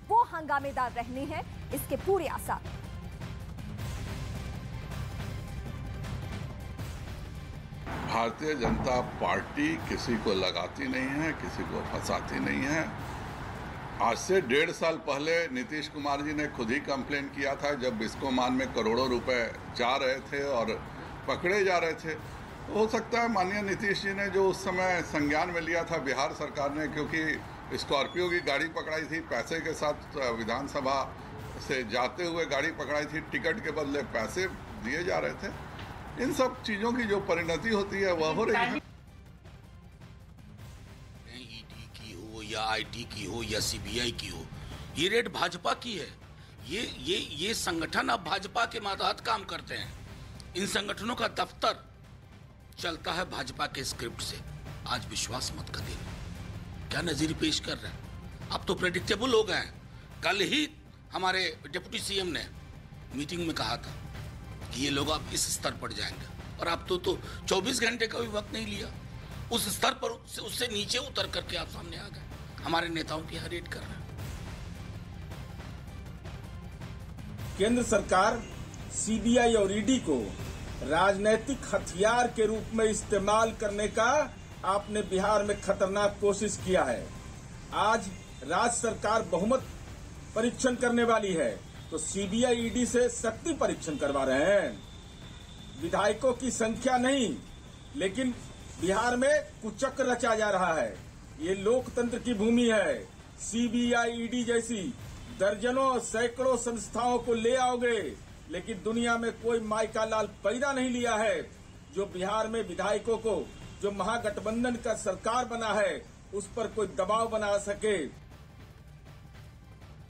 वो हंगामेदार रहनी है, इसके पूरे आसार। भारतीय जनता पार्टी किसी को लगाती नहीं है, किसी को फंसाती नहीं है। आज से 1.5 साल पहले नीतीश कुमार जी ने खुद ही कंप्लेन किया था, जब बिस्कोमान में करोड़ों रुपए जा रहे थे और पकड़े जा रहे थे। तो हो सकता है माननीय नीतीश जी ने जो उस समय संज्ञान में लिया था बिहार सरकार ने, क्योंकि स्कॉर्पियो की गाड़ी पकड़ाई थी, पैसे के साथ विधानसभा से जाते हुए गाड़ी पकड़ाई थी, टिकट के बदले पैसे दिए जा रहे थे। इन सब चीज़ों की जो परिणति होती है वह हो रही है। या आईटी की हो या सीबीआई की हो, ये रेड भाजपा की है। ये संगठन अब भाजपा के मातहत काम करते हैं। इन संगठनों का दफ्तर चलता है भाजपा के स्क्रिप्ट से। आज विश्वास मत करिए, क्या नजीर पेश कर रहे हैं। अब तो प्रेडिक्टेबल हो गए हैं। कल ही हमारे डिप्टी सीएम ने मीटिंग में कहा था कि ये लोग अब इस स्तर पर जाएंगे, और अब तो 24 घंटे का भी वक्त नहीं लिया, उस स्तर पर उससे नीचे उतर करके आप सामने आ गए। हमारे नेताओं की हरेट कर रहे हैं। केंद्र सरकार सीबीआई और ईडी को राजनीतिक हथियार के रूप में इस्तेमाल करने का आपने बिहार में खतरनाक कोशिश किया है। आज राज्य सरकार बहुमत परीक्षण करने वाली है, तो सीबीआई ईडी से शक्ति परीक्षण करवा रहे हैं। विधायकों की संख्या नहीं, लेकिन बिहार में कुचक्र रचा जा रहा है। ये लोकतंत्र की भूमि है। सीबीआई ईडी जैसी दर्जनों सैकड़ों संस्थाओं को ले आओगे, लेकिन दुनिया में कोई माइका लाल पैदा नहीं लिया है जो बिहार में विधायकों को, जो महागठबंधन का सरकार बना है, उस पर कोई दबाव बना सके।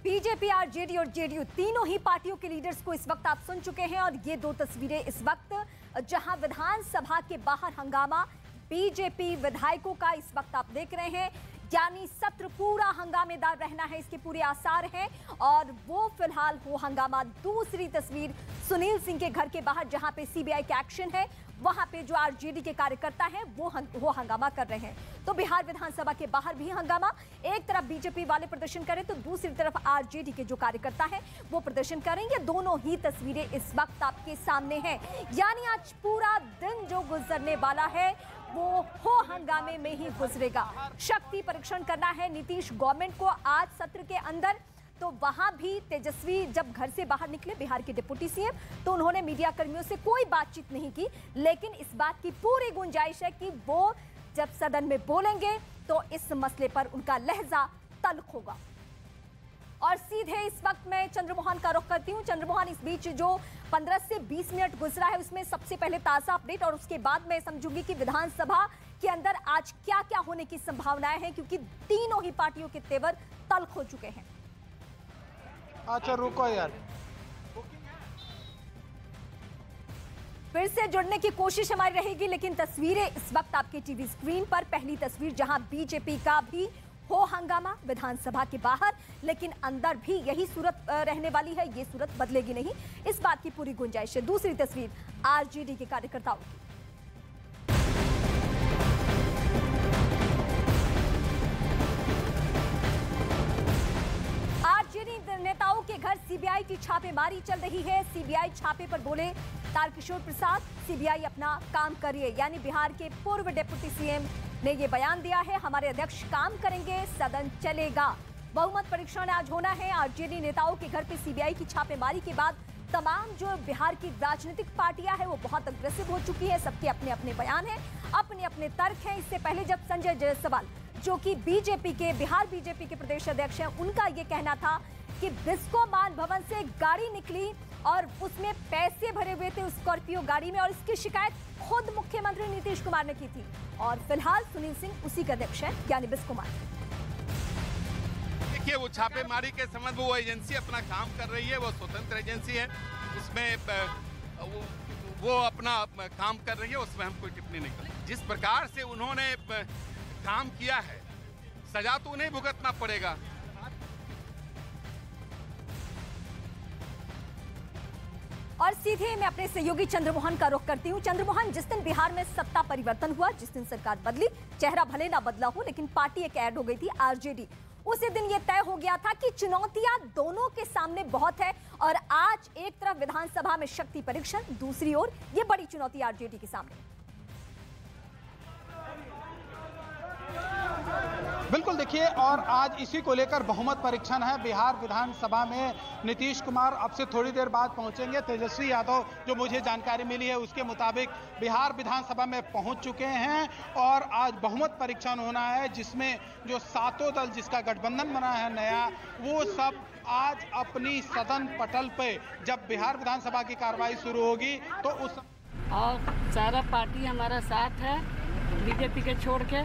बीजेपी, आरजेडी और जेडीयू तीनों ही पार्टियों के लीडर्स को इस वक्त आप सुन चुके हैं और ये दो तस्वीरें इस वक्त जहां विधानसभा के बाहर हंगामा, बीजेपी विधायकों का इस वक्त आप देख रहे हैं, यानी सत्र पूरा हंगामेदार रहना है, इसके पूरे आसार हैं और वो फिलहाल हो हंगामा। दूसरी तस्वीर सुनील सिंह के घर के बाहर जहां पे सीबीआई का एक्शन है, वहां पे जो आरजेडी के कार्यकर्ता हैं वो हंगामा कर रहे हैं। तो बिहार विधानसभा के बाहर भी हंगामा, एक तरफ बीजेपी वाले प्रदर्शन करें तो दूसरी तरफ आरजेडी के जो कार्यकर्ता हैं वो प्रदर्शन करेंगे। दोनों ही तस्वीरें इस वक्त आपके सामने हैं, यानी आज पूरा दिन जो गुजरने वाला है वो हो हंगामे में ही गुजरेगा। शक्ति परीक्षण करना है नीतीश गवर्नमेंट को आज सत्र के अंदर, तो वहां भी तेजस्वी जब घर से बाहर निकले बिहार के डिप्टी सीएम, तो उन्होंने मीडिया कर्मियों से कोई बातचीत नहीं की, लेकिन इस बात की पूरी गुंजाइश है कि वो जब सदन में बोलेंगे तो इस मसले पर उनका लहजा तल्ख होगा। और सीधे इस वक्त मैं चंद्रमोहन का रुख करती हूँ। चंद्रमोहन, इस बीच जो 15 से 20 मिनट गुजरा है उसमें सबसे पहले ताजा अपडेट और उसके बाद मैं समझूंगी कि विधानसभा के अंदर आज क्या क्या होने की संभावनाएं हैं, क्योंकि तीनों ही पार्टियों के तेवर तल्ख हो चुके हैं। अच्छा रुको यार, फिर से जुड़ने की कोशिश हमारी रहेगी, लेकिन तस्वीरें इस वक्त आपके टीवी स्क्रीन पर। पहली तस्वीर जहां बीजेपी का भी हो हंगामा विधानसभा के बाहर, लेकिन अंदर भी यही सूरत रहने वाली है, ये सूरत बदलेगी नहीं, इस बात की पूरी गुंजाइश है। दूसरी तस्वीर आरजेडी के कार्यकर्ताओं की। आरजेडी नेताओं के घर सीबीआई की छापेमारी चल रही है। सीबीआई छापे पर बोले तारकिशोर प्रसाद, सीबीआई अपना काम करिए, यानी बिहार के पूर्व डिप्टी सीएम ने ये बयान दिया है, हमारे अध्यक्ष काम करेंगे, सदन चलेगा। बहुमत परीक्षण आज होना है। आरजेडी नेताओं के घर पे सीबीआई की छापेमारी के बाद तमाम जो बिहार की राजनीतिक पार्टियां हैं वो बहुत अग्रेसिव हो चुकी है, सबके अपने अपने बयान हैं, अपने अपने तर्क हैं। इससे पहले जब संजय जायसवाल जो कि बीजेपी के बिहार बीजेपी के प्रदेश अध्यक्ष हैं, उनका ये कहना था कि बिस्को मान भवन से एक गाड़ी निकली और उसमें पैसे भरे हुए थे उस स्कॉर्पियो गाड़ी में, और इसकी शिकायत खुद मुख्यमंत्री नीतीश कुमार ने की थी। और फिलहाल सुनील सिंह उसी के अध्यक्ष हैं, यानी बिस्को मान। देखिए, वो छापेमारी के संबंध में वो एजेंसी अपना काम कर रही है, वो स्वतंत्र एजेंसी है, उसमें वो अपना काम कर रही है, उसमें हम कोई टिप्पणी नहीं करेंगे। जिस प्रकार से उन्होंने काम किया है, सजा तो उन्हें भुगतना पड़ेगा। और सीधे मैं अपने सहयोगी चंद्रमोहन का रुख करती हूँ। चंद्रमोहन, जिस दिन बिहार में सत्ता परिवर्तन हुआ, जिस दिन सरकार बदली, चेहरा भले ना बदला हो लेकिन पार्टी एक ऐड हो गई थी आरजेडी, उसी दिन ये तय हो गया था कि चुनौतियां दोनों के सामने बहुत है, और आज एक तरफ विधानसभा में शक्ति परीक्षण, दूसरी ओर ये बड़ी चुनौती आरजेडी के सामने। बिल्कुल, देखिए, और आज इसी को लेकर बहुमत परीक्षण है। बिहार विधानसभा में नीतीश कुमार अब से थोड़ी देर बाद पहुंचेंगे। तेजस्वी यादव, जो मुझे जानकारी मिली है उसके मुताबिक, बिहार विधानसभा में पहुंच चुके हैं और आज बहुमत परीक्षण होना है, जिसमें जो सातों दल जिसका गठबंधन बना है नया, वो सब आज अपनी सदन पटल पे जब बिहार विधानसभा की कार्रवाई शुरू होगी तो उस और सारा पार्टी हमारा साथ है, बीजेपी के छोड़ के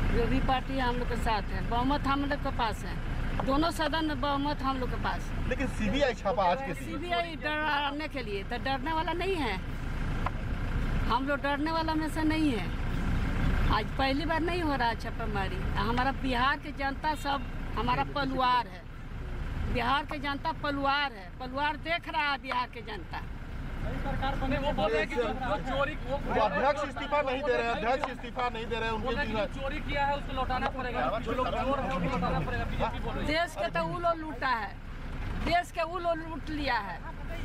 जो भी पार्टी हम लोग के साथ है। बहुमत हम लोग के पास है, दोनों सदन में बहुमत हम लोग के पास। लेकिन सीबीआई छापा आज के सीबीआई डराने के लिए, तो डरने वाला नहीं है, हम लोग डरने वाला में से नहीं है। आज पहली बार नहीं हो रहा है छापेमारी। हमारा बिहार की जनता सब हमारा पलवार है, बिहार की जनता पलवार है, पलवार देख रहा है बिहार की जनता। सरकार बने वो बोल रहे हैं कि जो चोरी अध्यक्ष इस्तीफा नहीं दे रहे हैं, अध्यक्ष इस्तीफा नहीं दे रहे हैं, उनको चोरी किया है उसको लौटाना पड़ेगा, जो लोग चोर है उनको लौटाना पड़ेगा। बीजेपी बोल रही है देश के तो वो लोग लूटा है, देश के वो लोग लूट लिया है।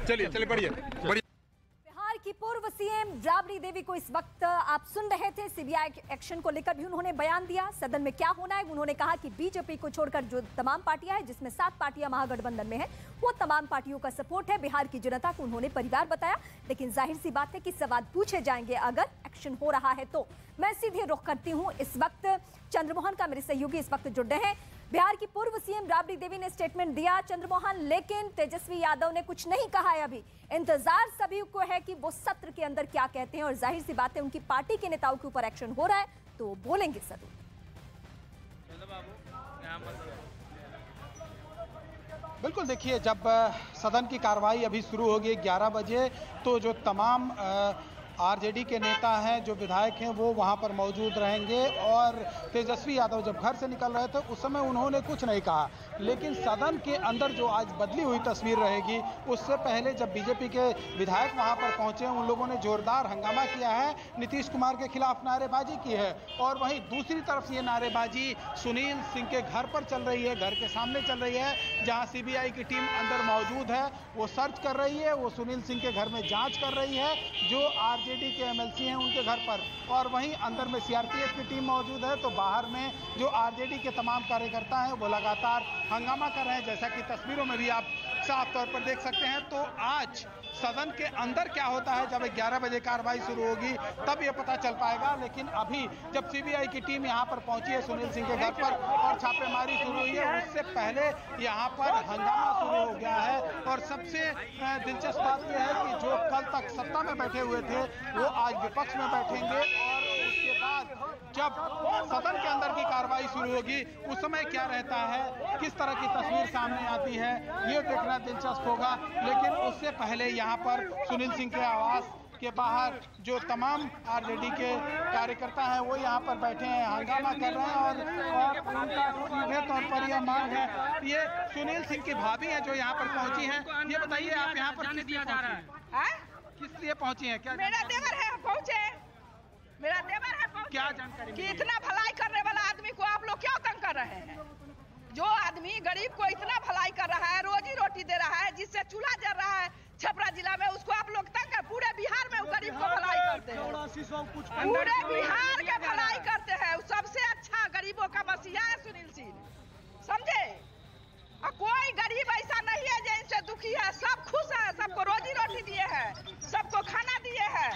चलिए बढ़िए। बिहार की पूर्व सीएम राबड़ी देवी को इस वक्त आप सुन रहे थे। सीबीआई एक्शन को लेकर भी उन्होंने बयान दिया। सदन में क्या होना है, उन्होंने कहा कि बीजेपी को छोड़कर जो तमाम पार्टियां हैं, जिसमें 7 पार्टियां महागठबंधन में हैं, वो तमाम पार्टियों का सपोर्ट है। बिहार की जनता को उन्होंने परिवार बताया, लेकिन जाहिर सी बात है कि सवाल पूछे जाएंगे अगर एक्शन हो रहा है तो। मैं सीधे रुख करती हूँ इस वक्त चंद्रमोहन का, मेरे सहयोगी इस वक्त जुड़ रहे हैं। बिहार की पूर्व सीएम राबड़ी देवी ने स्टेटमेंट दिया चंद्रमोहन, लेकिन तेजस्वी यादव ने कुछ नहीं कहा है। अभी इंतजार सभी को है कि वो सत्र के अंदर क्या कहते हैं, और जाहिर सी बात है उनकी पार्टी के नेताओं के ऊपर एक्शन हो रहा है तो बोलेंगे जरूर। बिल्कुल, देखिए जब सदन की कार्रवाई अभी शुरू होगी 11 बजे, तो जो तमाम आरजेडी के नेता हैं, जो विधायक हैं, वो वहां पर मौजूद रहेंगे। और तेजस्वी यादव जब घर से निकल रहे थे उस समय उन्होंने कुछ नहीं कहा, लेकिन सदन के अंदर जो आज बदली हुई तस्वीर रहेगी, उससे पहले जब बीजेपी के विधायक वहां पर पहुंचे, उन लोगों ने जोरदार हंगामा किया है, नीतीश कुमार के खिलाफ नारेबाजी की है। और वहीं दूसरी तरफ ये नारेबाजी सुनील सिंह के घर पर चल रही है, घर के सामने चल रही है, जहां सीबीआई की टीम अंदर मौजूद है, वो सर्च कर रही है, वो सुनील सिंह के घर में जांच कर रही है, जो आरजेडी के एमएलसी हैं उनके घर पर। और वहीं अंदर में सीआरपीएफ की टीम मौजूद है, तो बाहर में जो आरजेडी के तमाम कार्यकर्ता हैं वो लगातार हंगामा कर रहे हैं, जैसा कि तस्वीरों में भी आप साफ तौर पर देख सकते हैं। तो आज सदन के अंदर क्या होता है, जब 11 बजे कार्रवाई शुरू होगी तब ये पता चल पाएगा। लेकिन अभी जब सीबीआई की टीम यहाँ पर पहुंची है सुनील सिंह के घर पर और छापेमारी शुरू हुई है, उससे पहले यहाँ पर हंगामा शुरू हो गया है। और सबसे दिलचस्प बात यह है कि जो कल तक सत्ता में बैठे हुए थे वो आज विपक्ष में बैठेंगे, और उसके बाद जब सदन के अंदर की कार्रवाई शुरू होगी उस समय क्या रहता है, किस तरह की तस्वीर सामने आती है, ये देखना दिलचस्प होगा। लेकिन उससे पहले यहाँ पर सुनील सिंह के आवास के बाहर जो तमाम आरजेडी के कार्यकर्ता हैं वो यहाँ पर बैठे हैं, हंगामा कर रहे हैं। और उनका सीधे तौर पर यह मांग है, ये सुनील सिंह की भाभी हैं जो यहाँ पर पहुंची हैं। ये बताइए आप यहाँ पर किस लिए पहुंची हैं? किस लिए पहुंची हैं? क्या मेरा देवर है पहुंचे, मेरा देवर है पहुंचे। क्या जानकारी कि इतना भलाई करने वाला आदमी को आप लोग क्यों तंग कर रहे हैं? जो आदमी गरीब को इतना भलाई कर रहा है, रोजी रोटी दे रहा है, जिससे चूल्हा जल रहा है छपरा जिला में, उसको आप लोग तंग कर, पूरे बिहार में गरीब को भलाई करते हैं, पूरे बिहार के भलाई करते हैं। सबसे अच्छा गरीबों का मसीहा है सुनील सिंह, समझे? और कोई गरीब ऐसा नहीं है जिनसे दुखी है, सब खुश है, सबको रोजी रोटी दिए हैं, सबको खाना दिए हैं,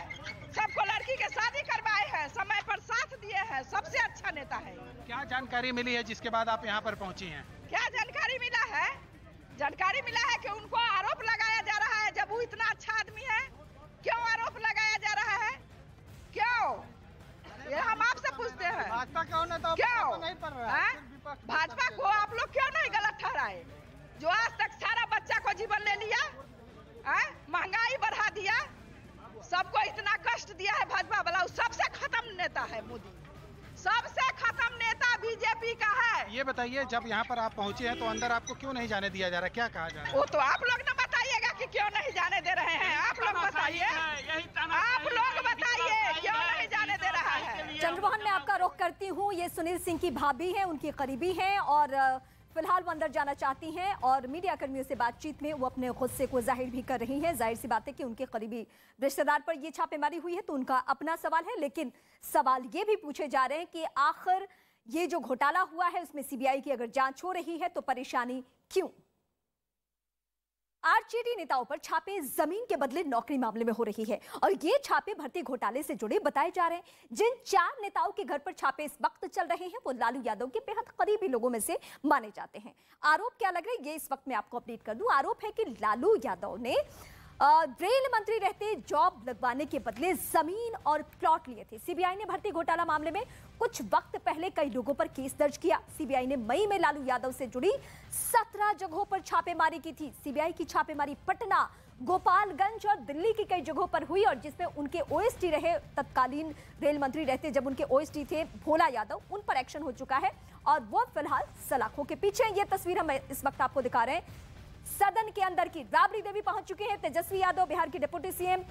सबको लड़की के शादी करवाए हैं, समय पर साथ दिए हैं, सबसे अच्छा नेता है। क्या जानकारी मिली है जिसके बाद आप यहाँ पर पहुंची हैं? क्या जानकारी मिला है? जानकारी मिला है कि उनको आरोप लगाया जा रहा है, जब वो इतना अच्छा आदमी है क्यों आरोप लगाया जा रहा है? क्यों? ये हम आपसे पूछते हैं। भाजपा क्यों नहीं पड़ रहा है? भाजपा को आप लोग क्यों नहीं गलत ठहराए? जो आज तक सारा बच्चा को जीवन ले लिया, महंगाई बढ़ा दिया, सबको इतना कष्ट दिया है भाजपा वाला, सबसे खत्म नेता है मोदी, सबसे खत्म नेता बीजेपी का है। ये बताइए जब यहाँ पर आप पहुँचे हैं तो अंदर आपको क्यों नहीं जाने दिया जा रहा, क्या कहा जा रहा है? वो तो आप लोग ना बताइएगा कि क्यों नहीं जाने दे रहे हैं, आप लोग बताइए, आप लोग बताइए क्यों नहीं जाने दे रहा है। चंद्रमोहन, मैं आपका रुख करती हूँ, ये सुनील सिंह की भाभी हैं, उनकी करीबी हैं, और फिलहाल वो अंदर जाना चाहती हैं और मीडिया कर्मियों से बातचीत में वो अपने गुस्से को जाहिर भी कर रही हैं। जाहिर सी बात है कि उनके करीबी रिश्तेदार पर ये छापेमारी हुई है तो उनका अपना सवाल है, लेकिन सवाल ये भी पूछे जा रहे हैं कि आखिर ये जो घोटाला हुआ है उसमें सीबीआई की अगर जांच हो रही है तो परेशानी क्यों? आरजेडी नेताओं पर छापे जमीन के बदले नौकरी मामले में हो रही है, और ये छापे भर्ती घोटाले से जुड़े बताए जा रहे हैं। जिन 4 नेताओं के घर पर छापे इस वक्त चल रहे हैं वो लालू यादव के बेहद करीबी लोगों में से माने जाते हैं। आरोप क्या लग रहे हैं ये इस वक्त मैं आपको अपडेट कर दूं। आरोप है कि लालू यादव ने रेल मंत्री रहते जॉब लगवाने के बदले जमीन और प्लॉट लिए थे। सीबीआई ने भर्ती घोटाला मामले में कुछ वक्त पहले कई लोगों पर केस दर्ज किया। सीबीआई ने मई में लालू यादव से जुड़ी 17 जगहों पर छापेमारी की थी। सीबीआई की छापेमारी पटना, गोपालगंज और दिल्ली की कई जगहों पर हुई, और जिसमें उनके ओएसडी रहे, तत्कालीन रेल मंत्री रहते जब उनके ओएसडी थे भोला यादव, उन पर एक्शन हो चुका है और वो फिलहाल सलाखों के पीछे। ये तस्वीर हम इस वक्त आपको दिखा रहे हैं। सदन के अंदर की राबड़ी देवी पहुंच चुके हैं, तेजस्वी यादव बिहार की डिप्टी सीएम